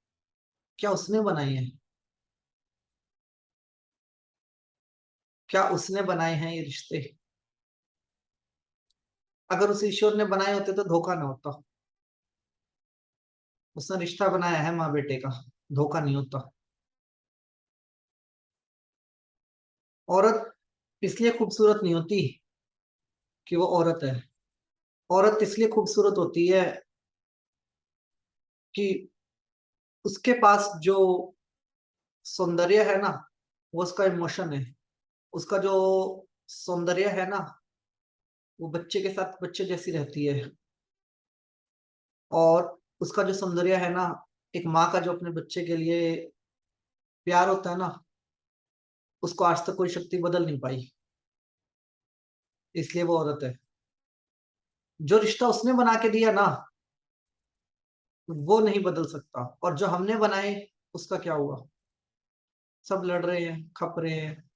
क्या उसने बनाई है? क्या उसने बनाए हैं ये रिश्ते? अगर उस ईश्वर ने बनाए होते तो धोखा ना होता। उसने रिश्ता बनाया है माँ बेटे का, धोखा नहीं होता। औरत इसलिए खूबसूरत नहीं होती कि वो औरत है। औरत इसलिए खूबसूरत होती है कि उसके पास जो सौंदर्य है ना, वो उसका इमोशन है। उसका जो सौंदर्य है ना, वो बच्चे के साथ बच्चे जैसी रहती है। और उसका जो सौंदर्य है ना, एक माँ का जो अपने बच्चे के लिए प्यार होता है ना, उसको आज तक कोई शक्ति बदल नहीं पाई। इसलिए वो औरत है। जो रिश्ता उसने बना के दिया ना, वो नहीं बदल सकता। और जो हमने बनाए, उसका क्या हुआ? सब लड़ रहे हैं, खप रहे हैं।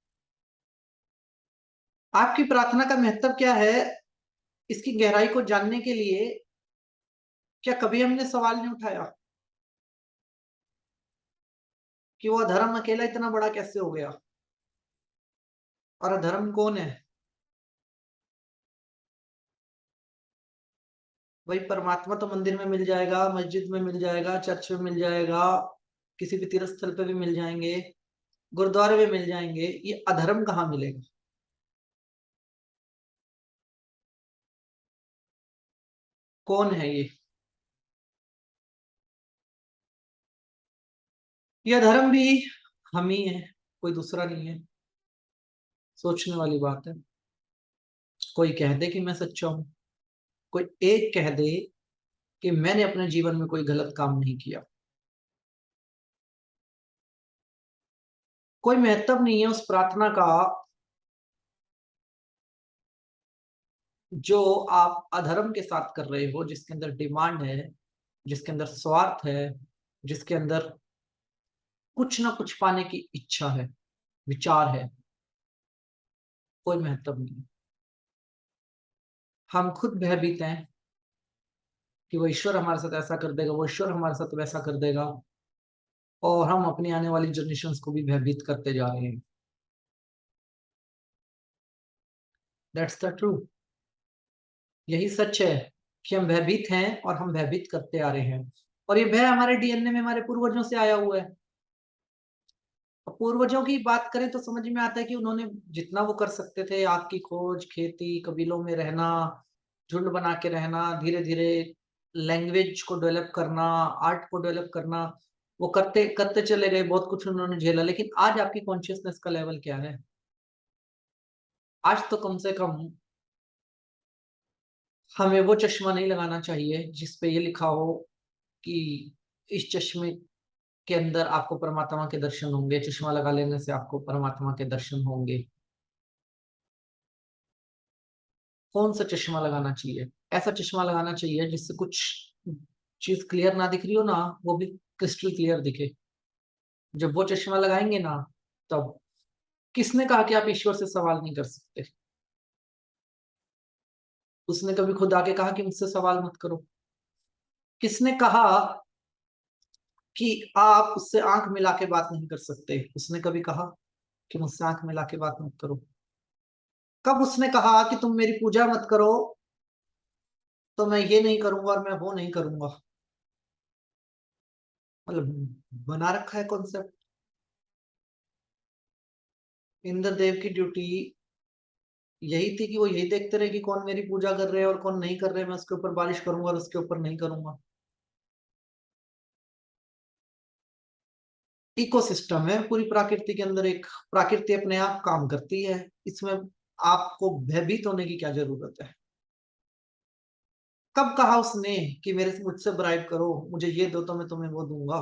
आपकी प्रार्थना का महत्व क्या है, इसकी गहराई को जानने के लिए क्या कभी हमने सवाल नहीं उठाया कि वो अधर्म अकेला इतना बड़ा कैसे हो गया? और अधर्म कौन है? वही परमात्मा तो मंदिर में मिल जाएगा, मस्जिद में मिल जाएगा, चर्च में मिल जाएगा, किसी भी तीर्थ स्थल पे भी मिल जाएंगे, गुरुद्वारे में मिल जाएंगे। ये अधर्म कहाँ मिलेगा? कौन है ये? ये अधर्म भी हम ही है, कोई दूसरा नहीं है। सोचने वाली बात है। कोई कह दे कि मैं सच्चा हूं, कोई एक कह दे कि मैंने अपने जीवन में कोई गलत काम नहीं किया, कोई महत्व नहीं है उस प्रार्थना का जो आप अधर्म के साथ कर रहे हो, जिसके अंदर डिमांड है, जिसके अंदर स्वार्थ है, जिसके अंदर कुछ ना कुछ पाने की इच्छा है, विचार है। कोई महत्व नहीं है। हम खुद भयभीत हैं कि वो ईश्वर हमारे साथ ऐसा कर देगा, वो ईश्वर हमारे साथ वैसा कर देगा, और हम अपनी आने वाली जनरेशन को भी भयभीत करते जा रहे हैं। That's the true. यही सच है कि हम भयभीत हैं और हम भयभीत करते आ रहे हैं, और ये भय हमारे डीएनए में हमारे पूर्वजों से आया हुआ है। पूर्वजों की बात करें तो समझ में आता है कि उन्होंने जितना वो कर सकते थे, आग की खोज, खेती, कबीलों में रहना, झुंड बना के रहना, धीरे धीरे लैंग्वेज को डेवलप करना, आर्ट को डेवलप करना, वो करते करते चले गए, बहुत कुछ उन्होंने झेला। लेकिन आज आपकी कॉन्शियसनेस का लेवल क्या है? आज तो कम से कम हमें वो चश्मा नहीं लगाना चाहिए जिसपे ये लिखा हो कि इस चश्मे के अंदर आपको परमात्मा के दर्शन होंगे, चश्मा लगा लेने से आपको परमात्मा के दर्शन होंगे। कौन सा चश्मा लगाना चाहिए? ऐसा चश्मा लगाना चाहिए जिससे कुछ चीज क्लियर ना दिख रही हो ना, वो भी क्रिस्टल क्लियर दिखे। जब वो चश्मा लगाएंगे ना, तब किसने कहा कि आप ईश्वर से सवाल नहीं कर सकते? उसने कभी खुद आके कहा कि मुझसे सवाल मत करो? किसने कहा कि आप उससे आंख मिला के बात नहीं कर सकते? उसने कभी कहा कि मुझसे आंख मिला के बात मत करो? कब उसने कहा कि तुम मेरी पूजा मत करो, तो मैं ये नहीं करूंगा और मैं वो नहीं करूंगा? मतलब बना रखा है कॉन्सेप्ट। इंद्रदेव की ड्यूटी यही थी कि वो यही देखते रहे कि कौन मेरी पूजा कर रहे हैं और कौन नहीं कर रहे हैं, मैं उसके ऊपर बारिश करूंगा और उसके ऊपर नहीं करूंगा। इकोसिस्टम है पूरी प्रकृति के अंदर, एक प्रकृति अपने आप काम करती है, इसमें आपको भयभीत होने की क्या जरूरत है? कब कहा उसने कि मेरे से मुझसे ब्राइब करो, मुझे ये दो तो मैं तुम्हें वो दूंगा?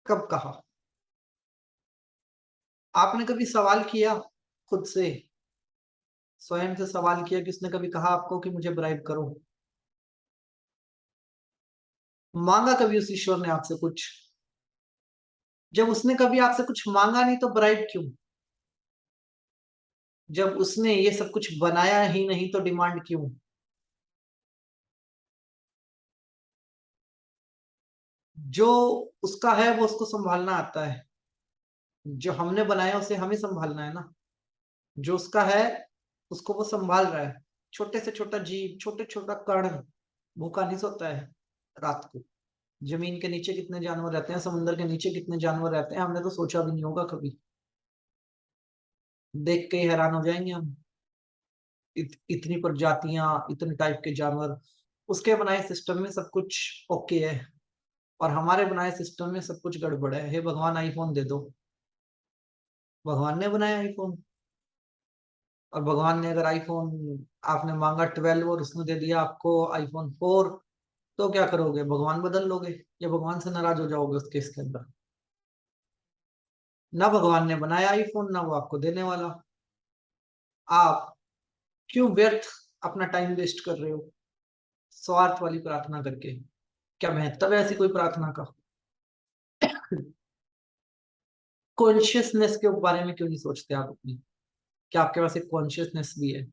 कब कहा? आपने कभी सवाल किया खुद से, स्वयं से सवाल किया कि उसने कभी कहा आपको कि मुझे ब्राइब करो? मांगा कभी उस ईश्वर ने आपसे कुछ? जब उसने कभी आपसे कुछ मांगा नहीं, तो ब्राइब क्यों? जब उसने ये सब कुछ बनाया ही नहीं, तो डिमांड क्यों? जो उसका है वो उसको संभालना आता है, जो हमने बनाया उसे हमें संभालना है ना। जो उसका है उसको वो संभाल रहा है। छोटे से छोटा जीव, छोटे छोटा कण भूखा नहीं सोता है रात को। जमीन के नीचे कितने जानवर रहते हैं, समुद्र के नीचे कितने जानवर रहते हैं, हमने तो सोचा भी नहीं होगा कभी। देख के ही हैरान हो जाएंगे हम। इतनी प्रजातियां, इतने टाइप के जानवर। उसके बनाए सिस्टम में सब कुछ ओके है, और हमारे बनाए सिस्टम में सब कुछ गड़बड़ है। हे भगवान आईफोन दे दो। भगवान ने बनाया आईफोन, और भगवान ने अगर आईफोन, आपने मांगा 12 और उसने दे दिया आपको आईफोन 4, तो क्या करोगे? भगवान बदल लोगे या भगवान से नाराज हो जाओगे उस केस के अंदर? ना भगवान ने बनाया आईफोन, ना वो आपको देने वाला। आप क्यों व्यर्थ अपना टाइम वेस्ट कर रहे हो स्वार्थ वाली प्रार्थना करके? क्या महत्व है ऐसी कोई प्रार्थना का? कॉन्शियसनेस के बारे में क्यों नहीं सोचते आप अपनी? क्या आपके पास एक कॉन्शियसनेस भी है?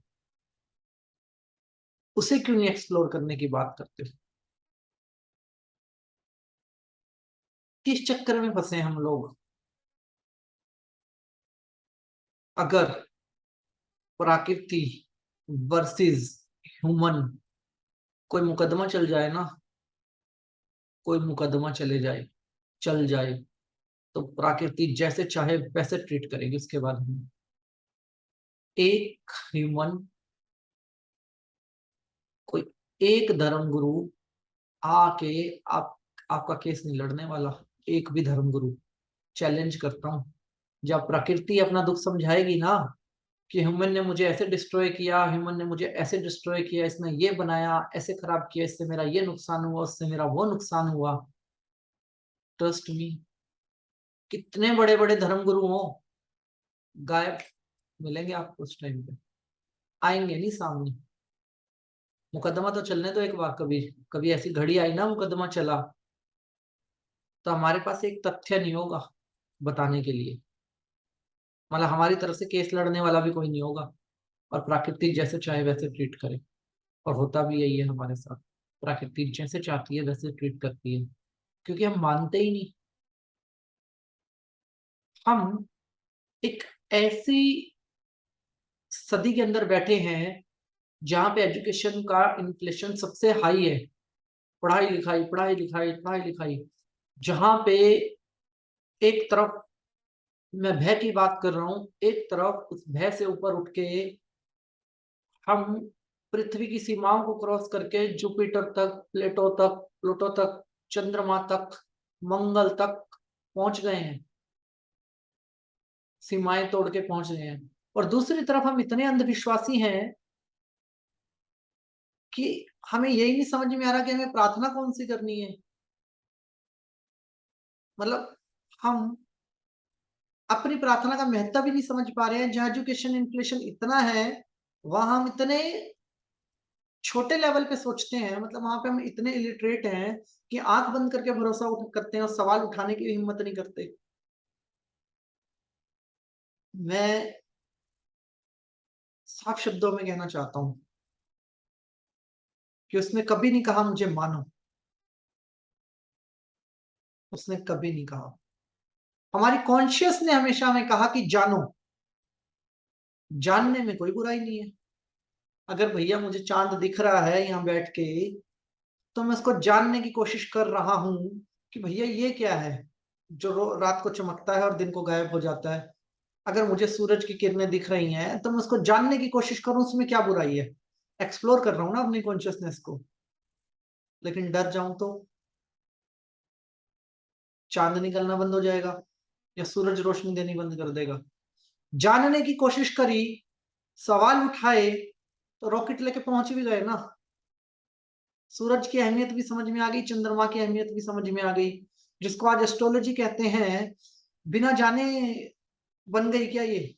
उसे क्यों नहीं एक्सप्लोर करने की बात करते? किस चक्कर में फंसे हैं हम लोग? अगर प्रकृति वर्सेस ह्यूमन कोई मुकदमा चल जाए ना, कोई मुकदमा चले जाए, चल जाए, तो प्रकृति जैसे चाहे वैसे ट्रीट करेगी उसके बाद हम। एक ह्यूमन, कोई एक धर्म गुरु आके आप आपका केस नहीं लड़ने वाला। एक भी धर्म गुरु, चैलेंज करता हूं, जब प्रकृति अपना दुख समझाएगी ना कि ह्यूमन ने मुझे ऐसे डिस्ट्रॉय किया, ह्यूमन ने मुझे ऐसे डिस्ट्रॉय किया, इसने ये बनाया, ऐसे खराब किया, इससे मेरा ये नुकसान हुआ, उससे मेरा वो नुकसान हुआ, ट्रस्ट मी, कितने बड़े बड़े धर्म गुरु हो, गायब मिलेंगे आपको उस टाइम पे। आएंगे नहीं सामने। मुकदमा तो चलने दो एक बार। कभी कभी ऐसी घड़ी आई ना, मुकदमा चला, तो हमारे पास एक तथ्य नहीं होगा बताने के लिए। मतलब हमारी तरफ से केस लड़ने वाला भी कोई नहीं होगा। और प्रकृति जैसे चाहे वैसे ट्रीट करे। और होता भी यही है हमारे साथ, प्रकृति जैसे चाहती है वैसे ट्रीट करती है, क्योंकि हम मानते ही नहीं। हम एक ऐसी सदी के अंदर बैठे हैं जहां पे एजुकेशन का इन्फ्लेशन सबसे हाई है। पढ़ाई लिखाई पढ़ाई लिखाई पढ़ाई लिखाई, जहां पे एक तरफ मैं भय की बात कर रहा हूं, एक तरफ उस भय से ऊपर उठ के हम पृथ्वी की सीमाओं को क्रॉस करके जुपिटर तक, प्लूटो तक, चंद्रमा तक, मंगल तक पहुंच गए हैं, सीमाएं तोड़ के पहुंच गए हैं। और दूसरी तरफ हम इतने अंधविश्वासी हैं कि हमें यही नहीं समझ में आ रहा कि हमें प्रार्थना कौन सी करनी है। मतलब हम अपनी प्रार्थना का महत्व भी नहीं समझ पा रहे हैं। जहां एजुकेशन इन्फ्लेशन इतना है, वहां हम इतने छोटे लेवल पे सोचते हैं, मतलब वहां पे हम इतने इलिटरेट हैं कि आंख बंद करके भरोसा करते हैं और सवाल उठाने की हिम्मत नहीं करते। मैं साफ शब्दों में कहना चाहता हूं कि उसने कभी नहीं कहा मुझे मानो, उसने कभी नहीं कहा। हमारी कॉन्शियस ने हमेशा हमें कहा कि जानो। जानने में कोई बुराई नहीं है। अगर भैया मुझे चांद दिख रहा है यहाँ बैठ के, तो मैं उसको जानने की कोशिश कर रहा हूं कि भैया ये क्या है जो रात को चमकता है और दिन को गायब हो जाता है। अगर मुझे सूरज की किरणें दिख रही हैं तो मैं उसको जानने की कोशिश करूं, उसमें क्या बुराई है। एक्सप्लोर कर रहा हूं ना अपनी कॉन्शियसनेस को। लेकिन डर जाऊं तो चांद निकलना बंद हो जाएगा या सूरज रोशनी देनी बंद कर देगा। जानने की कोशिश करी, सवाल उठाए, तो रॉकेट लेके पहुंच भी गए ना। सूरज की अहमियत भी समझ में आ गई, चंद्रमा की अहमियत भी समझ में आ गई, जिसको आज एस्ट्रोलॉजी कहते हैं। बिना जाने बन गई क्या ये।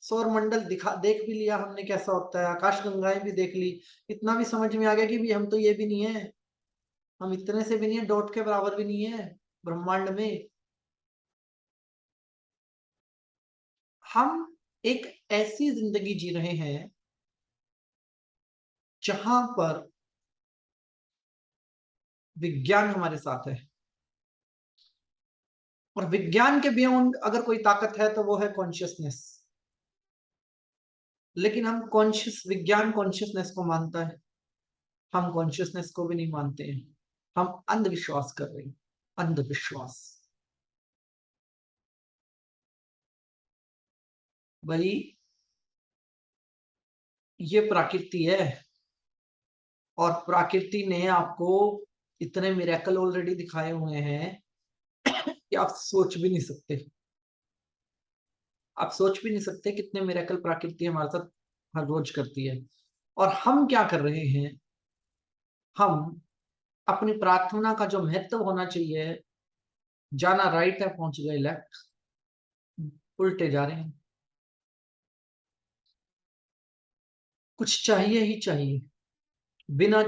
सौर मंडल दिखा देख भी लिया हमने कैसा होता है, आकाश गंगाएं भी देख ली। इतना भी समझ में आ गया कि भी हम तो ये भी नहीं है, हम इतने से भी नहीं है, डॉट के बराबर भी नहीं है ब्रह्मांड में। हम एक ऐसी जिंदगी जी रहे हैं जहां पर विज्ञान हमारे साथ है, और विज्ञान के बियॉन्ड अगर कोई ताकत है तो वो है कॉन्शियसनेस। लेकिन हम कॉन्शियस विज्ञान कॉन्शियसनेस को मानता है, हम कॉन्शियसनेस को भी नहीं मानते हैं। हम अंधविश्वास कर रहे हैं, अंधविश्वास। भाई ये प्रकृति है, और प्रकृति ने आपको इतने मिरेकल ऑलरेडी दिखाए हुए हैं कि आप सोच भी नहीं सकते। आप सोच भी नहीं सकते कितने मिरेकल प्रकृति हमारे साथ हर रोज करती है। और हम क्या कर रहे हैं, हम अपनी प्रार्थना का जो महत्व होना चाहिए, जाना राइट है पहुंच गए लेफ्ट, उल्टे जा रहे हैं। कुछ चाहिए ही चाहिए, बिना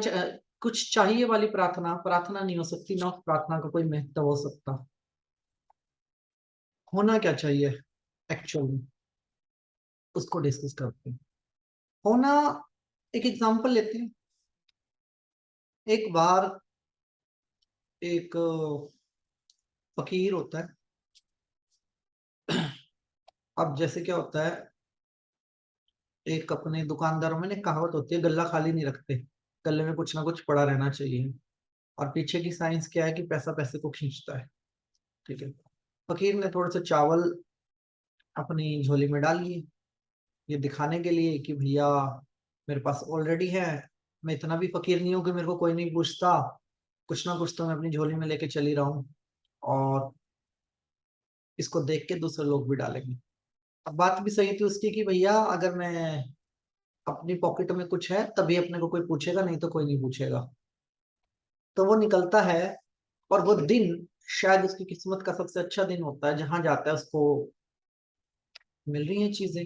कुछ चाहिए वाली प्रार्थना प्रार्थना नहीं हो सकती ना, उस प्रार्थना का कोई महत्व हो सकता। होना क्या चाहिए एक्चुअली, उसको डिस्कस करते हैं। होना, एक एग्जांपल लेते हैं। एक बार एक फकीर होता है। अब जैसे क्या होता है, एक अपने दुकानदारों में ना कहावत होती है, गल्ला खाली नहीं रखते, गले में कुछ ना कुछ पड़ा रहना चाहिए। और पीछे की साइंस क्या है कि पैसा पैसे को खींचता है। ठीक है। फकीर ने थोड़े से चावल अपनी झोली में डाल लिए, ये दिखाने के लिए कि भैया मेरे पास ऑलरेडी है, मैं इतना भी फकीर नहीं हूं कि मेरे को कोई नहीं पूछता, कुछ ना कुछ तो मैं अपनी झोली में लेके चल ही रहा हूँ, और इसको देख के दूसरे लोग भी डालेंगे। अब बात भी सही थी उसकी कि भैया अगर मैं अपनी पॉकेट में कुछ है तभी अपने को कोई पूछेगा, नहीं तो कोई नहीं पूछेगा। तो वो निकलता है, और वो दिन शायद उसकी किस्मत का सबसे अच्छा दिन होता है, जहां जाता है उसको मिल रही हैं चीजें।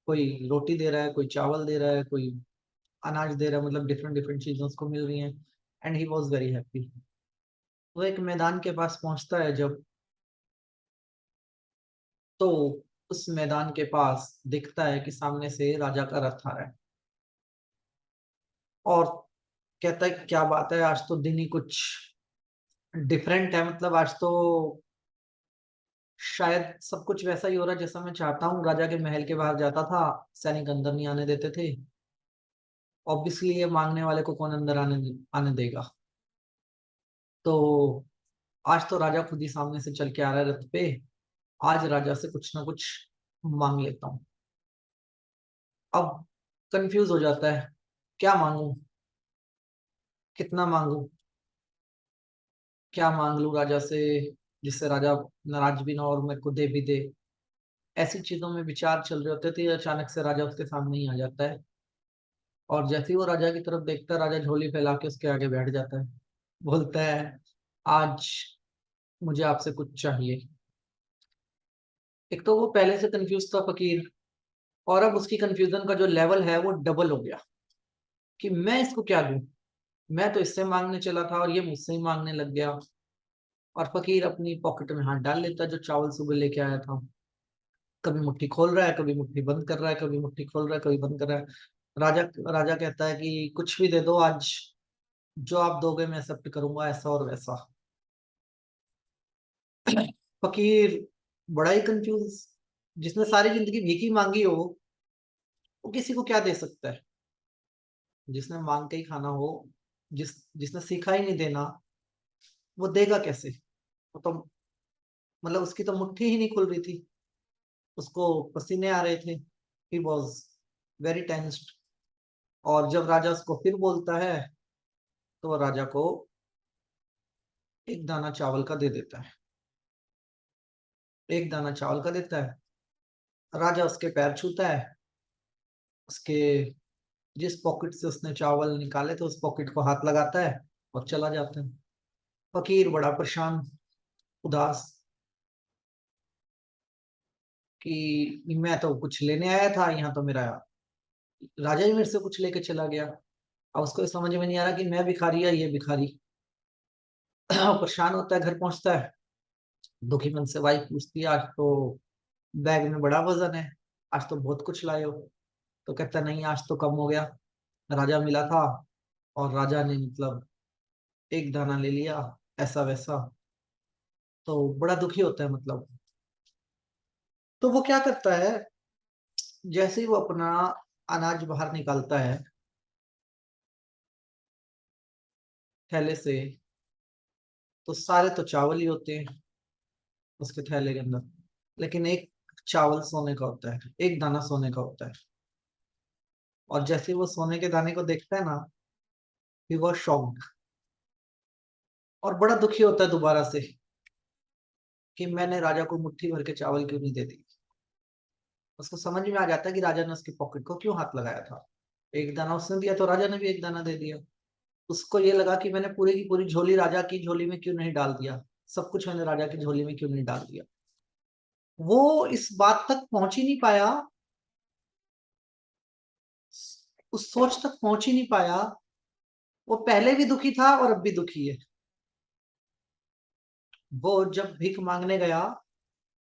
कोई रोटी दे रहा है, कोई चावल दे रहा है, कोई अनाज दे रहा है, मतलब डिफरेंट डिफरेंट चीजें उसको मिल रही हैं। And he was very happy. वो एक मैदान के पास पहुंचता है जब, तो उस मैदान के पास दिखता है कि सामने से राजा का रथ आ रहा है, और कहता है क्या बात है, आज तो दिन ही कुछ डिफरेंट है। मतलब आज तो शायद सब कुछ वैसा ही हो रहा है जैसा मैं चाहता हूँ। राजा के महल के बाहर जाता था, सैनिक अंदर नहीं आने देते थे। ऑब्वियसली ये मांगने वाले को कौन अंदर आने आने देगा। तो आज तो राजा खुद ही सामने से चल के आ रहा है रथ पे। आज राजा से कुछ ना कुछ मांग लेता हूँ। अब कंफ्यूज हो जाता है, क्या मांगू, कितना मांगू, क्या मांग लूं राजा से जिससे राजा नाराज भी ना और मेरे को दे भी दे। ऐसी चीजों में विचार चल रहे होते थे, अचानक से राजा उसके सामने ही आ जाता है। और जैसे ही वो राजा की तरफ देखता है, राजा झोली फैला के उसके आगे बैठ जाता है। बोलता है, आज मुझे आपसे कुछ चाहिए। एक तो वो पहले से कंफ्यूज था फकीर, और अब उसकी कंफ्यूजन का जो लेवल है वो डबल हो गया कि मैं इसको क्या दूं। मैं तो इससे मांगने चला था और ये मुझसे ही मांगने लग गया। और फकीर अपनी पॉकेट में हाथ डाल लेता है जो चावल सुबह लेके आया था। कभी मुट्ठी खोल रहा है, कभी मुट्ठी बंद कर रहा है, कभी मुट्ठी खोल रहा है, कभी बंद कर रहा है। राजा राजा कहता है कि कुछ भी दे दो आज, जो आप दोगे मैं एक्सेप्ट करूंगा, ऐसा और वैसा। फकीर बड़ा ही कंफ्यूज, जिसने सारी जिंदगी भीख ही मांगी हो वो किसी को क्या दे सकता है। जिसने मांग के ही खाना हो, जिसने सीखा ही नहीं देना, वो देगा कैसे। वो तो मतलब उसकी तो मुट्ठी ही नहीं खुल रही थी, उसको पसीने आ रहे थे। He was very tensed. और जब राजा उसको फिर बोलता है तो वो राजा को एक दाना चावल का दे देता है। एक दाना चावल का देता है। राजा उसके पैर छूता है, उसके जिस पॉकेट से उसने चावल निकाले थे उस पॉकेट को हाथ लगाता है और चला जाता है। फकीर बड़ा परेशान, उदास, कि मैं तो कुछ लेने आया था, यहाँ तो मेरा राजा ही मेरे से कुछ लेके चला गया। अब उसको समझ में नहीं आ रहा कि मैं भिखारी या ये भिखारी। परेशान होता है, घर पहुंचता है, दुखी मन से वाइफ पूछती है, आज तो बैग में बड़ा वजन है, आज तो बहुत कुछ लाए हो। तो कहता नहीं, आज तो कम हो गया, राजा मिला था और राजा ने मतलब एक दाना ले लिया, ऐसा वैसा। तो बड़ा दुखी होता है मतलब। तो वो क्या करता है, जैसे ही वो अपना अनाज बाहर निकालता है थैले से, तो सारे तो चावल ही होते हैं उसके थैले के अंदर, लेकिन एक चावल सोने का होता है, एक दाना सोने का होता है। और जैसे ही वो सोने के दाने को देखता है ना, ही वॉज शॉक्ड, और बड़ा दुखी होता है दोबारा से कि मैंने राजा को मुट्ठी भर के चावल क्यों नहीं दे दी। उसको समझ में आ जाता है कि राजा ने उसकी पॉकेट को क्यों हाथ लगाया था। एक दाना उसने दिया तो राजा ने भी एक दाना दे दिया। उसको ये लगा कि मैंने पूरी की पूरी झोली राजा की झोली में क्यों नहीं डाल दिया, सब कुछ मैंने राजा की झोली में क्यों नहीं डाल दिया। वो इस बात तक पहुंच ही नहीं पाया, उस सोच तक पहुंच ही नहीं पाया। वो पहले भी दुखी था और अब भी दुखी है। वो जब भीख मांगने गया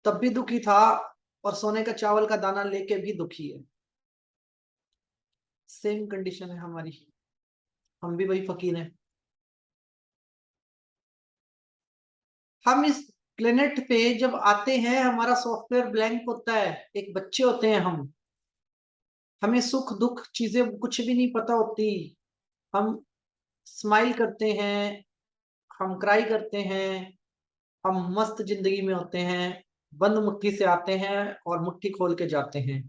तब भी दुखी था, और सोने का चावल का दाना लेके भी दुखी है। सेम कंडीशन है हमारी, हम भी वही फकीर हैं। हम इस प्लेनेट पे जब आते हैं हमारा सॉफ्टवेयर ब्लैंक होता है, एक बच्चे होते हैं हम, हमें सुख दुख चीजें कुछ भी नहीं पता होती। हम स्माइल करते हैं, हम क्राई करते हैं, हम मस्त जिंदगी में होते हैं, बंद मुट्ठी से आते हैं और मुट्ठी खोल के जाते हैं।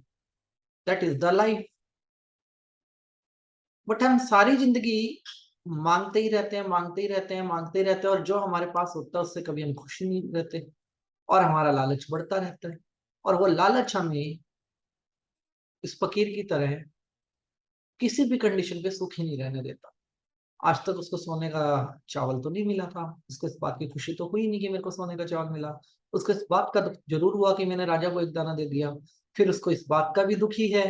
That is the life. But हम सारी जिंदगी मांगते ही रहते हैं, मांगते ही रहते हैं, मांगते ही रहते हैं, और जो हमारे पास होता है उससे कभी हम खुश ही नहीं रहते, और हमारा लालच बढ़ता रहता है। और वो लालच हमें इस फकीर की तरह किसी भी कंडीशन पे सुख ही नहीं रहने देता। आज तक उसको सोने का चावल तो नहीं मिला था, उसको इस बात की खुशी तो हुई नहीं कि मेरे को सोने का चावल मिला। उसको इस बात का दुख जरूर हुआ कि मैंने राजा को एक दाना दे दिया। फिर उसको इस बात का भी दुखी है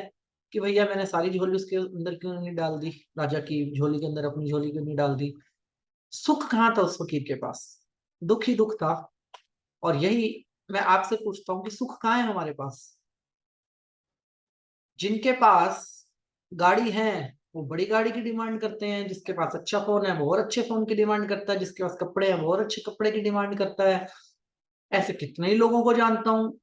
कि भैया मैंने सारी झोली उसके अंदर क्यों नहीं डाल दी, राजा की झोली के अंदर अपनी झोली क्यों नहीं डाल दी। सुख कहाँ था उस फकीर के पास, दुख ही दुख था। और यही मैं आपसे पूछता हूँ कि सुख कहाँ है हमारे पास। जिनके पास गाड़ी है वो बड़ी गाड़ी की डिमांड करते हैं, जिसके पास अच्छा फोन है वो और अच्छे फोन की डिमांड करता है, जिसके पास कपड़े हैं वो और अच्छे कपड़े की डिमांड करता है। ऐसे कितने ही लोगों को जानता हूँ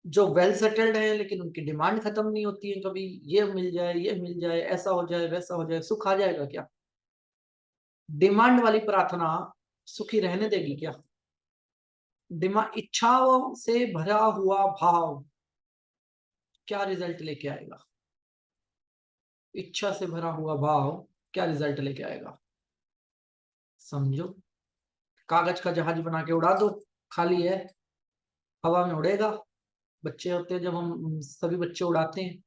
जो वेल सेटल्ड है लेकिन उनकी डिमांड खत्म नहीं होती है कभी। ये मिल जाए, ऐसा हो जाए, वैसा हो जाए, सुख आ जाएगा क्या? डिमांड वाली प्रार्थना सुखी रहने देगी क्या? इच्छाओं से भरा हुआ भाव क्या रिजल्ट लेके आएगा? इच्छा से भरा हुआ भाव क्या रिजल्ट लेके आएगा? समझो। कागज का जहाज बना के उड़ा दो, खाली है, हवा में उड़ेगा। बच्चे होते हैं जब हम सभी बच्चे उड़ाते हैं,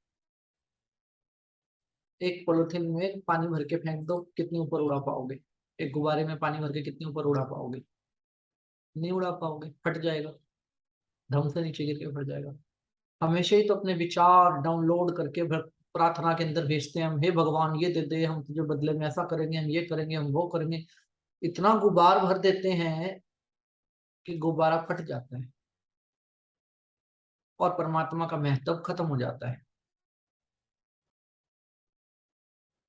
एक पॉलिथीन में पानी भर के फेंक दो, कितनी ऊपर उड़ा पाओगे? एक गुब्बारे में पानी भर के कितनी ऊपर उड़ा पाओगे? नहीं उड़ा पाओगे, फट जाएगा, धम से नीचे गिर के फट जाएगा। हमेशा ही तो अपने विचार डाउनलोड करके प्रार्थना के अंदर भेजते हैं हम, हे भगवान ये दे दे, हम तुझे बदले में ऐसा करेंगे, हम ये करेंगे, हम वो करेंगे। इतना गुबार भर देते हैं कि गुब्बारा फट जाता है और परमात्मा का महत्व खत्म हो जाता है।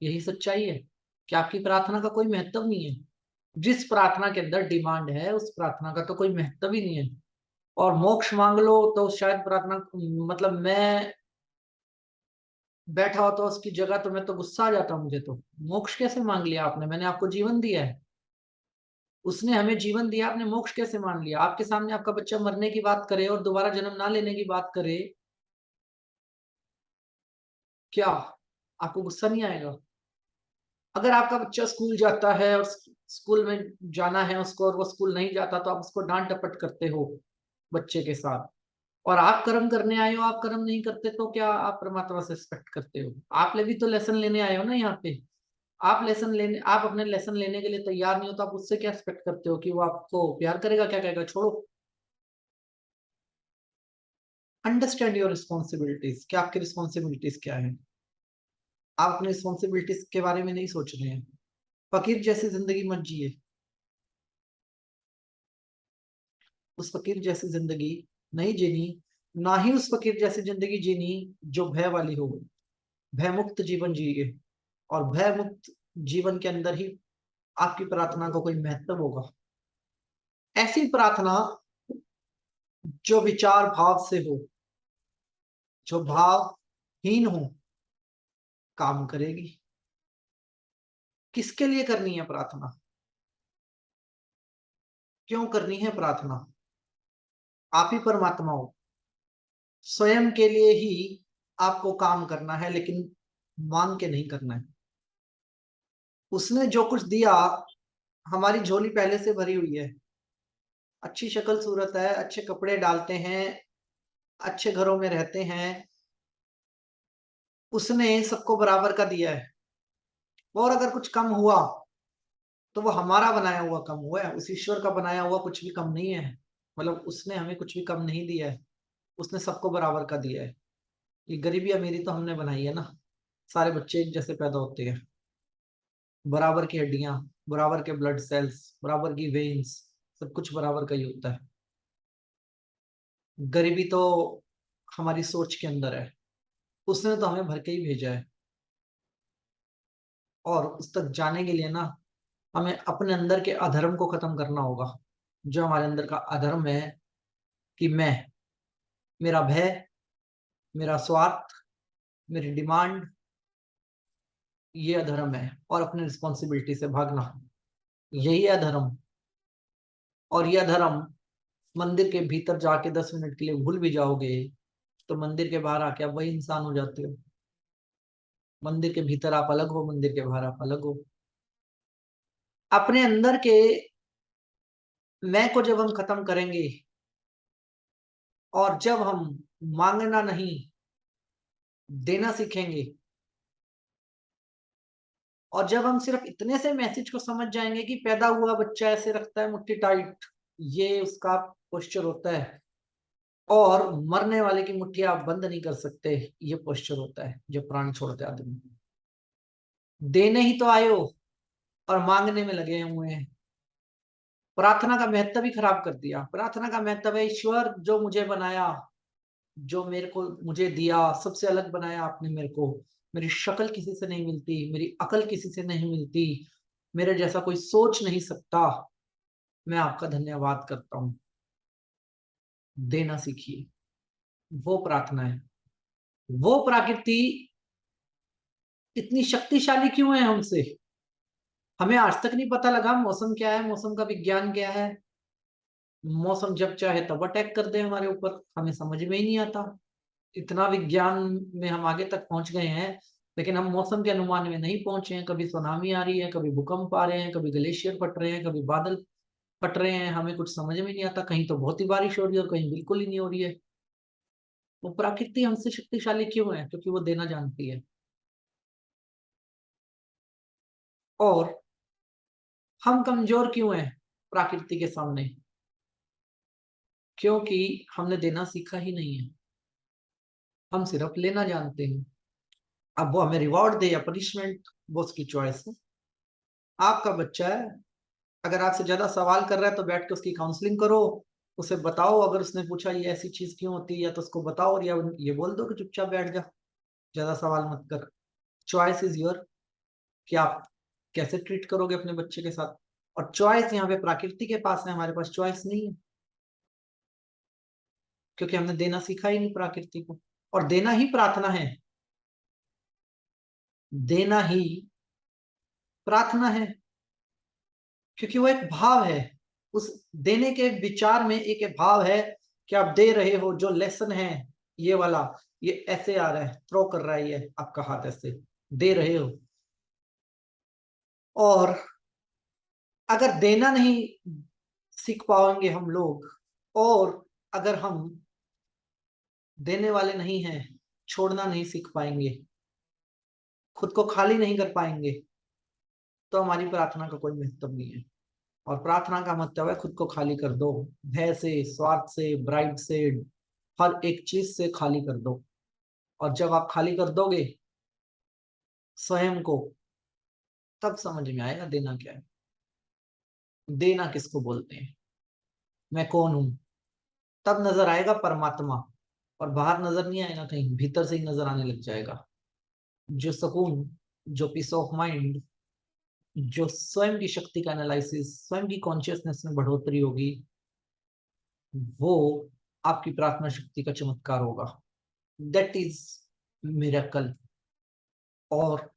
यही सच्चाई है कि आपकी प्रार्थना का कोई महत्व नहीं है। जिस प्रार्थना के अंदर डिमांड है उस प्रार्थना का तो कोई महत्व ही नहीं है। और मोक्ष मांग लो तो शायद प्रार्थना, मतलब मैं बैठा होता तो उसकी जगह तो मैं तो गुस्सा आ जाता, मुझे तो मोक्ष कैसे मांग लिया आपने? मैंने आपको जीवन दिया है, उसने हमें जीवन दिया, आपने मोक्ष कैसे मान लिया? आपके सामने आपका बच्चा मरने की बात करे और दोबारा जन्म ना लेने की बात करे, क्या आपको गुस्सा नहीं आएगा? अगर आपका बच्चा स्कूल जाता है और स्कूल में जाना है उसको और वो स्कूल नहीं जाता तो आप उसको डांट टपट करते हो बच्चे के साथ, और आप कर्म करने आए हो, आप कर्म नहीं करते तो क्या आप परमात्मा से एक्सपेक्ट करते हो? आप ले भी तो लेसन लेने आए हो ना यहाँ पे। आप अपने लेसन लेने के लिए तैयार नहीं हो तो आप उससे क्या एक्सपेक्ट करते हो कि वो आपको प्यार करेगा? क्या कहेगा? छोड़ो। Understand your responsibilities. क्या आपकी रिस्पॉन्सिबिलिटीज क्या है? आप अपनी रिस्पॉन्सिबिलिटीज के बारे में नहीं सोच रहे हैं। फकीर जैसी जिंदगी मत जिए। उस फकीर जैसी जिंदगी नहीं जीनी, ना ही उस फकीर जैसी जिंदगी जीनी जो भय वाली हो। भय मुक्त जीवन जिए, और भय मुक्त जीवन के अंदर ही आपकी प्रार्थना को कोई महत्व होगा। ऐसी प्रार्थना जो विचार भाव से हो, जो भावहीन हो, काम करेगी। किसके लिए करनी है प्रार्थना? क्यों करनी है प्रार्थना? आप ही परमात्मा हो, स्वयं के लिए ही आपको काम करना है, लेकिन मांग के नहीं करना है। उसने जो कुछ दिया, हमारी झोली पहले से भरी हुई है, अच्छी शक्ल सूरत है, अच्छे कपड़े डालते हैं, अच्छे घरों में रहते हैं, उसने सबको बराबर का दिया है। और अगर कुछ कम हुआ तो वो हमारा बनाया हुआ कम हुआ है, उस ईश्वर का बनाया हुआ कुछ भी कम नहीं है। मतलब उसने हमें कुछ भी कम नहीं दिया है, उसने सबको बराबर का दिया है। ये गरीबी अमीरी तो हमने बनाई है ना। सारे बच्चे एक जैसे पैदा होते हैं, बराबर की हड्डियां, बराबर के ब्लड सेल्स, बराबर की वेन्स, सब कुछ बराबर का ही होता है। गरीबी तो हमारी सोच के अंदर है, उसने तो हमें भर के ही भेजा है। और उस तक जाने के लिए ना, हमें अपने अंदर के अधर्म को खत्म करना होगा। जो हमारे अंदर का अधर्म है कि मैं, मेरा भय, मेरा स्वार्थ, मेरी डिमांड, ये अधर्म है। और अपनी रिस्पॉन्सिबिलिटी से भागना, यही है अधर्म। और ये अधर्म मंदिर के भीतर जाके 10 मिनट के लिए भूल भी जाओगे तो मंदिर के बाहर आके आप वही इंसान हो जाते हो। मंदिर के भीतर आप अलग हो, मंदिर के बाहर आप अलग हो। अपने अंदर के मैं को जब हम खत्म करेंगे, और जब हम मांगना नहीं, देना सीखेंगे, और जब हम सिर्फ इतने से मैसेज को समझ जाएंगे कि पैदा हुआ बच्चा ऐसे रखता है मुट्ठी टाइट, ये उसका पोस्चर होता है, और मरने वाले की मुट्ठी आप बंद नहीं कर सकते, ये पोस्चर होता है जो प्राण छोड़ते आदमी। देने ही तो आए हो और मांगने में लगे हुए हैं। प्रार्थना का महत्व भी खराब कर दिया। प्रार्थना का महत्व है ईश्वर जो मुझे बनाया, जो मेरे को मुझे दिया, सबसे अलग बनाया आपने मेरे को। मेरी शक्ल किसी से नहीं मिलती, मेरी अकल किसी से नहीं मिलती, मेरे जैसा कोई सोच नहीं सकता। मैं आपका धन्यवाद करता हूँ। देना सीखिए, वो प्रार्थना है। वो प्रकृति इतनी शक्तिशाली क्यों है हमसे? हमें आज तक नहीं पता लगा मौसम क्या है, मौसम का विज्ञान क्या है। मौसम जब चाहे तब अटैक कर दे हमारे ऊपर, हमें समझ में ही नहीं आता। इतना विज्ञान में हम आगे तक पहुंच गए हैं, लेकिन हम मौसम के अनुमान में नहीं पहुंचे हैं। कभी सुनामी आ रही है, कभी भूकंप आ रहे हैं, कभी ग्लेशियर फट रहे हैं, कभी बादल फट रहे हैं, हमें कुछ समझ में नहीं आता। कहीं तो बहुत ही बारिश हो रही है और कहीं बिल्कुल ही नहीं हो रही है। वो प्रकृति हमसे शक्तिशाली क्यों है? क्योंकि वो देना जानती है। और हम कमजोर क्यों हैं प्रकृति के सामने? क्योंकि हमने देना सीखा ही नहीं है, हम सिर्फ लेना जानते हैं। अब वो हमें रिवॉर्ड दे या पनिशमेंट, वो उसकी चॉइस है। आपका बच्चा है, अगर आपसे ज्यादा सवाल कर रहा है तो बैठ के उसकी काउंसलिंग करो। उसे बताओ, अगर उसने पूछा ये ऐसी चीज क्यों होती है, या तो उसको बताओ, और या ये बोल दो कि चुपचाप बैठ जा, ज्यादा सवाल मत कर। चॉइस इज योर, कि आप कैसे ट्रीट करोगे अपने बच्चे के साथ। और चॉइस यहाँ पे प्रकृति के पास है, हमारे पास चॉइस नहीं है, क्योंकि हमने देना सीखा ही नहीं प्रकृति को। और देना ही प्रार्थना है, देना ही प्रार्थना है, क्योंकि वो एक भाव है। उस देने के विचार में एक भाव है कि आप दे रहे हो। जो लेसन है ये वाला, ये ऐसे आ रहा है, थ्रो कर रहा है ये आपका हाथ, ऐसे दे रहे हो। और अगर देना नहीं सीख पाएंगे हम लोग, और अगर हम देने वाले नहीं हैं, छोड़ना नहीं सीख पाएंगे, खुद को खाली नहीं कर पाएंगे, तो हमारी प्रार्थना का कोई महत्व नहीं है। और प्रार्थना का मतलब है खुद को खाली कर दो, भय से, स्वार्थ से, ब्राइड से, हर एक चीज से खाली कर दो। और जब आप खाली कर दोगे स्वयं को, तब समझ में आएगा देना क्या है, देना किसको बोलते हैं, मैं कौन हूं। तब नजर आएगा परमात्मा। और बाहर नजर नहीं आएगा, कहीं भीतर से ही नजर आने लग जाएगा। जो सुकून, जो पीस ऑफ माइंड, जो स्वयं की शक्ति का एनालिसिस, स्वयं की कॉन्शियसनेस में बढ़ोतरी होगी, वो आपकी प्रार्थना शक्ति का चमत्कार होगा। That is miracle. और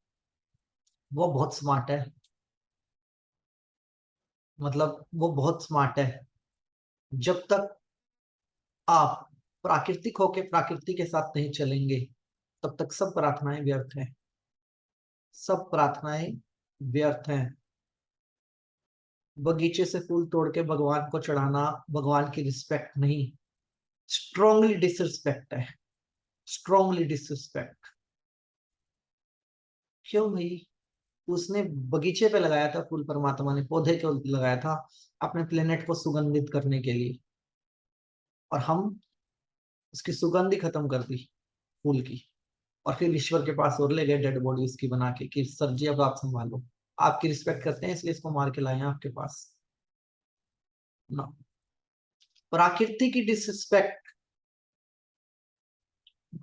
वो बहुत स्मार्ट है, मतलब वो बहुत स्मार्ट है। जब तक आप प्राकृतिक होके प्राकृति के साथ नहीं चलेंगे, तब तक सब प्रार्थनाएं व्यर्थ हैं। सब प्रार्थनाएं व्यर्थ हैं। बगीचे से फूल तोड़ के भगवान को चढ़ाना भगवान की रिस्पेक्ट नहीं, स्ट्रांगली डिसरिस्पेक्ट है। Strongly disrespect. क्यों भाई? उसने बगीचे पे लगाया था फूल, परमात्मा ने पौधे को लगाया था अपने प्लेनेट को सुगंधित करने के लिए, और हम उसकी सुगंध ही खत्म कर दी फूल की। और फिर ईश्वर के पास और ले गए डेड बॉडी उसकी बना के कि सर जी अब आप संभालो। आपकी रिस्पेक्ट करते हैं इसलिए इसको मार के लाए हैं आपके पास ना। प्रकृति की डिसरिस्पेक्ट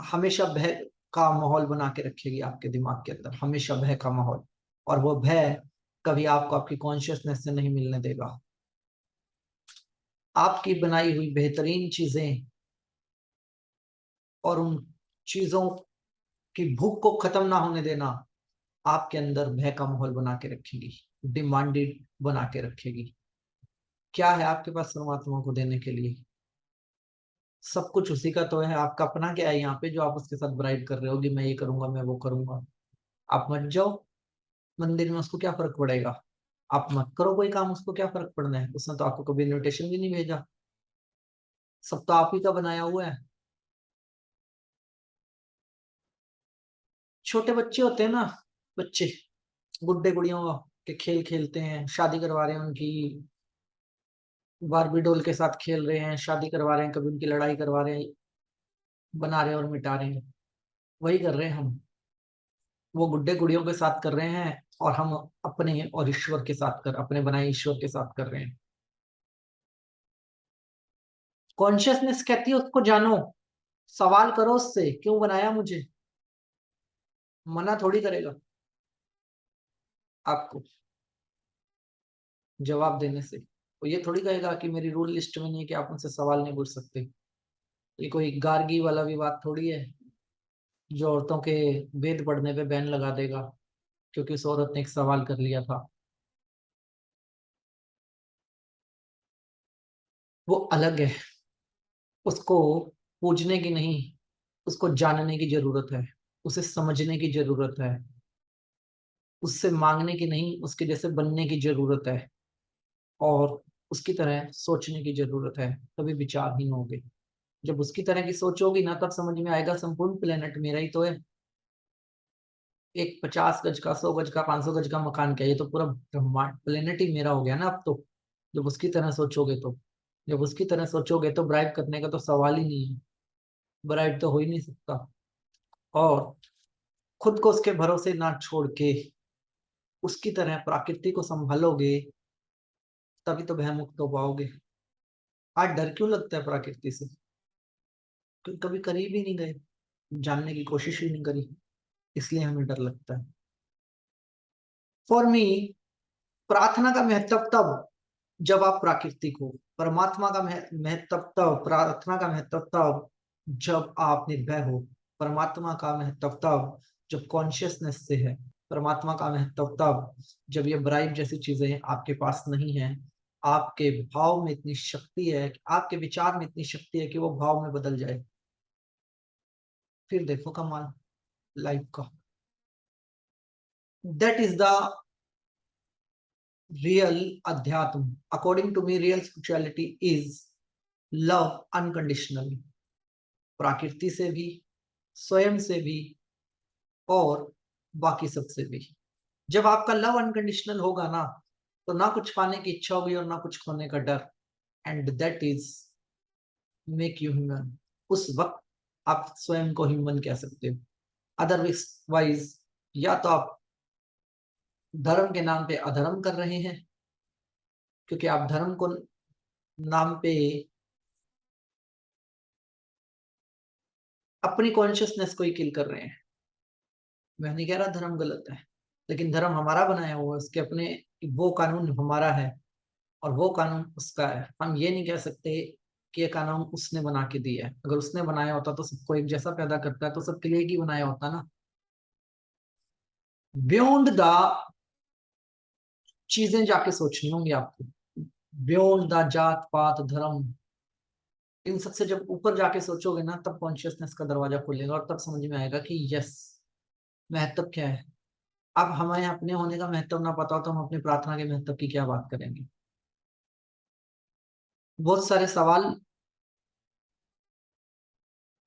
हमेशा भय का माहौल बना के रखेगी आपके दिमाग के अंदर, हमेशा भय का माहौल। और वो भय कभी आपको आपकी कॉन्शियसनेस से नहीं मिलने देगा। आपकी बनाई हुई बेहतरीन चीजें और उन चीजों की भूख को खत्म ना होने देना आपके अंदर भय का माहौल बना के रखेगी, डिमांडेड बना के रखेगी। क्या है आपके पास परमात्मा को देने के लिए? सब कुछ उसी का तो है। आपका अपना क्या है यहाँ पे जो आप उसके साथ ब्राइब कर रहे हो कि मैं ये करूंगा, मैं वो करूंगा? आप मत जाओ मंदिर में, उसको क्या फर्क पड़ेगा? आप मत करो कोई काम, उसको क्या फर्क पड़ना है? उसने तो आपको कभी इन्विटेशन भी नहीं भेजा। सब तो आप ही का बनाया हुआ है। छोटे बच्चे होते हैं ना, बच्चे गुड्डे गुड़ियों के खेल खेलते हैं, शादी करवा रहे हैं उनकी, बारबी डॉल के साथ खेल रहे हैं, शादी करवा रहे हैं, कभी उनकी लड़ाई करवा रहे हैं, बना रहे हैं और मिटा रहे हैं। वही कर रहे हैं हम, वो गुड्डे गुड़ियों के साथ कर रहे हैं, और हम अपने और ईश्वर के साथ कर, अपने बनाए ईश्वर के साथ कर रहे हैं। कॉन्शियसनेस कहती है उसको जानो, सवाल करो उससे, क्यों बनाया मुझे, मना थोड़ी करेगा आपको जवाब देने से। वो ये थोड़ी कहेगा कि मेरी रूल लिस्ट में नहीं है कि आप मुझसे सवाल नहीं पूछ सकते। ये कोई गार्गी वाला विवाद थोड़ी है जो औरतों के वेद पढ़ने पे बैन लगा देगा क्योंकि उस औरत ने एक सवाल कर लिया था। वो अलग है, उसको पूछने की नहीं, उसको जानने की जरूरत है, उसे समझने की जरूरत है, उससे मांगने की नहीं, उसके जैसे बनने की जरूरत है, और उसकी तरह सोचने की जरूरत है। तभी विचारहीन होगे। जब उसकी तरह की सोच होगी ना, तब समझ में आएगा संपूर्ण प्लेनेट मेरा ही तो है। एक 50 गज का, 100 गज का, 500 गज का मकान क्या है, ये तो पूरा ब्रह्मांड प्लेनेट ही मेरा हो गया ना अब तो। जब उसकी तरह सोचोगे तो, जब उसकी तरह सोचोगे तो ब्राइब करने का तो सवाल ही नहीं है। ब्राइब तो हो ही नहीं सकता। और खुद को उसके भरोसे ना छोड़ के उसकी तरह प्रकृति को संभालोगे, तभी तो भयमुक्त हो पाओगे। आज डर क्यों लगता है प्रकृति से? क्योंकि कभी करीब ही नहीं गए, जानने की कोशिश ही नहीं करी, इसलिए हमें डर लगता है। फॉर मी, प्रार्थना का महत्व तब जब आप प्राकृतिक हो, परमात्मा का महत्व तब, प्रार्थना का महत्व तब जब आप निर्भय हो, परमात्मा का महत्व तब जब कॉन्शियसनेस से है, परमात्मा का महत्व तब जब ये ब्राइब जैसी चीजें आपके पास नहीं है। आपके भाव में इतनी शक्ति है, आपके विचार में इतनी शक्ति है कि वो भाव में बदल जाए। फिर देखो कमाल लाइफ का। दैट इज द रियल अध्यात्म। According to me, real spirituality is love unconditionally, प्रकृति से भी, स्वयं से भी, और बाकी सबसे भी। जब आपका लव अनकंडीशनल होगा ना, तो ना कुछ पाने की इच्छा होगी और ना कुछ खोने का डर। And that is make you human. उस वक्त आप स्वयं को ह्यूमन कह सकते हो। अदरवाइज या तो आप धर्म के नाम पे अधर्म कर रहे हैं, क्योंकि आप धर्म को नाम पे अपनी कॉन्शियसनेस को ही किल कर रहे हैं। मैं नहीं कह रहा धर्म गलत है, लेकिन धर्म हमारा बनाया हुआ है, उसके अपने, वो कानून हमारा है और वो कानून उसका है। हम ये नहीं कह सकते कि ये कानून उसने बना के दिया है। अगर उसने बनाया होता तो सबको एक जैसा पैदा करता है, तो सबके लिए एक ही बनाया होता ना। बियॉन्ड द चीजें जाके सोचनी होंगी आपको, बियॉन्ड द जात पात धर्म, इन सबसे जब ऊपर जाके सोचोगे ना, तब कॉन्शियसनेस का दरवाजा खुलेगा और तब समझ में आएगा कि यस, महत्व क्या है। अब हमें अपने होने का महत्व ना पता हो तो हम अपनी प्रार्थना के महत्व की क्या बात करेंगे। बहुत सारे सवाल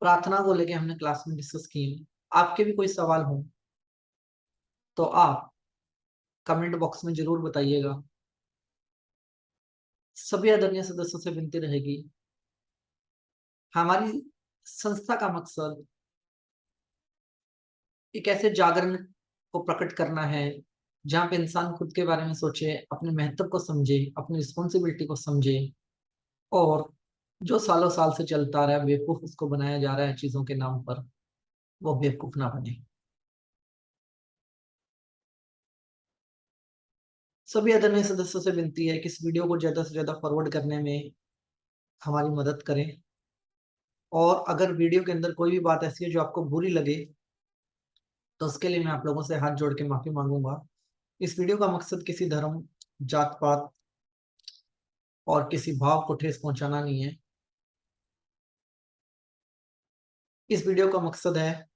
प्रार्थना को लेके हमने क्लास में डिस्कस किए। आपके भी कोई सवाल हो तो आप कमेंट बॉक्स में जरूर बताइएगा। सभी आदरणीय सदस्यों से विनती रहेगी, हमारी संस्था का मकसद एक ऐसे जागरण को प्रकट करना है जहाँ पे इंसान खुद के बारे में सोचे, अपने महत्व को समझे, अपनी रिस्पॉन्सिबिलिटी को समझे, और जो सालों साल से चलता रहा है बेवकूफ उसको बनाया जा रहा है चीजों के नाम पर, वो बेवकूफ ना बने। सभी आदरणीय सदस्यों से विनती है कि इस वीडियो को ज्यादा से ज्यादा फॉरवर्ड करने में हमारी मदद करें। और अगर वीडियो के अंदर कोई भी बात ऐसी है जो आपको बुरी लगे, तो उसके लिए मैं आप लोगों से हाथ जोड़ के माफी मांगूंगा। इस वीडियो का मकसद किसी धर्म, जात पात और किसी भाव को ठेस पहुंचाना नहीं है। इस वीडियो का मकसद है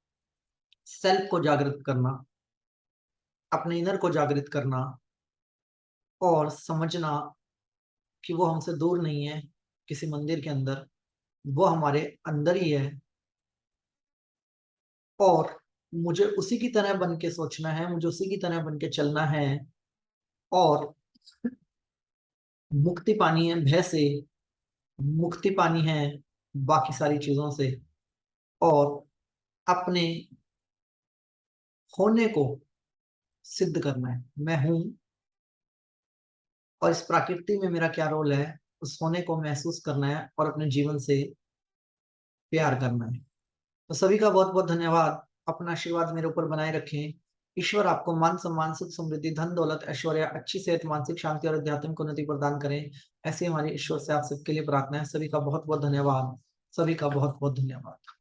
सेल्फ को जागृत करना, अपने इनर को जागृत करना, और समझना कि वो हमसे दूर नहीं है किसी मंदिर के अंदर, वो हमारे अंदर ही है। और मुझे उसी की तरह बन के सोचना है, मुझे उसी की तरह बन के चलना है, और मुक्ति पानी है भय से, मुक्ति पानी है बाकी सारी चीजों से, और अपने होने को सिद्ध करना है। मैं हूं, और इस प्रकृति में मेरा क्या रोल है, उस होने को महसूस करना है और अपने जीवन से प्यार करना है। तो सभी का बहुत बहुत धन्यवाद। अपना आशीर्वाद मेरे ऊपर बनाए रखें। ईश्वर आपको मान सम्मान सुख समृद्धि धन दौलत ऐश्वर्य अच्छी सेहत मानसिक शांति और आध्यात्मिक उन्नति प्रदान करें। ऐसी हमारी ईश्वर से आप सबके लिए प्रार्थना है। सभी का बहुत बहुत धन्यवाद। सभी का बहुत बहुत धन्यवाद।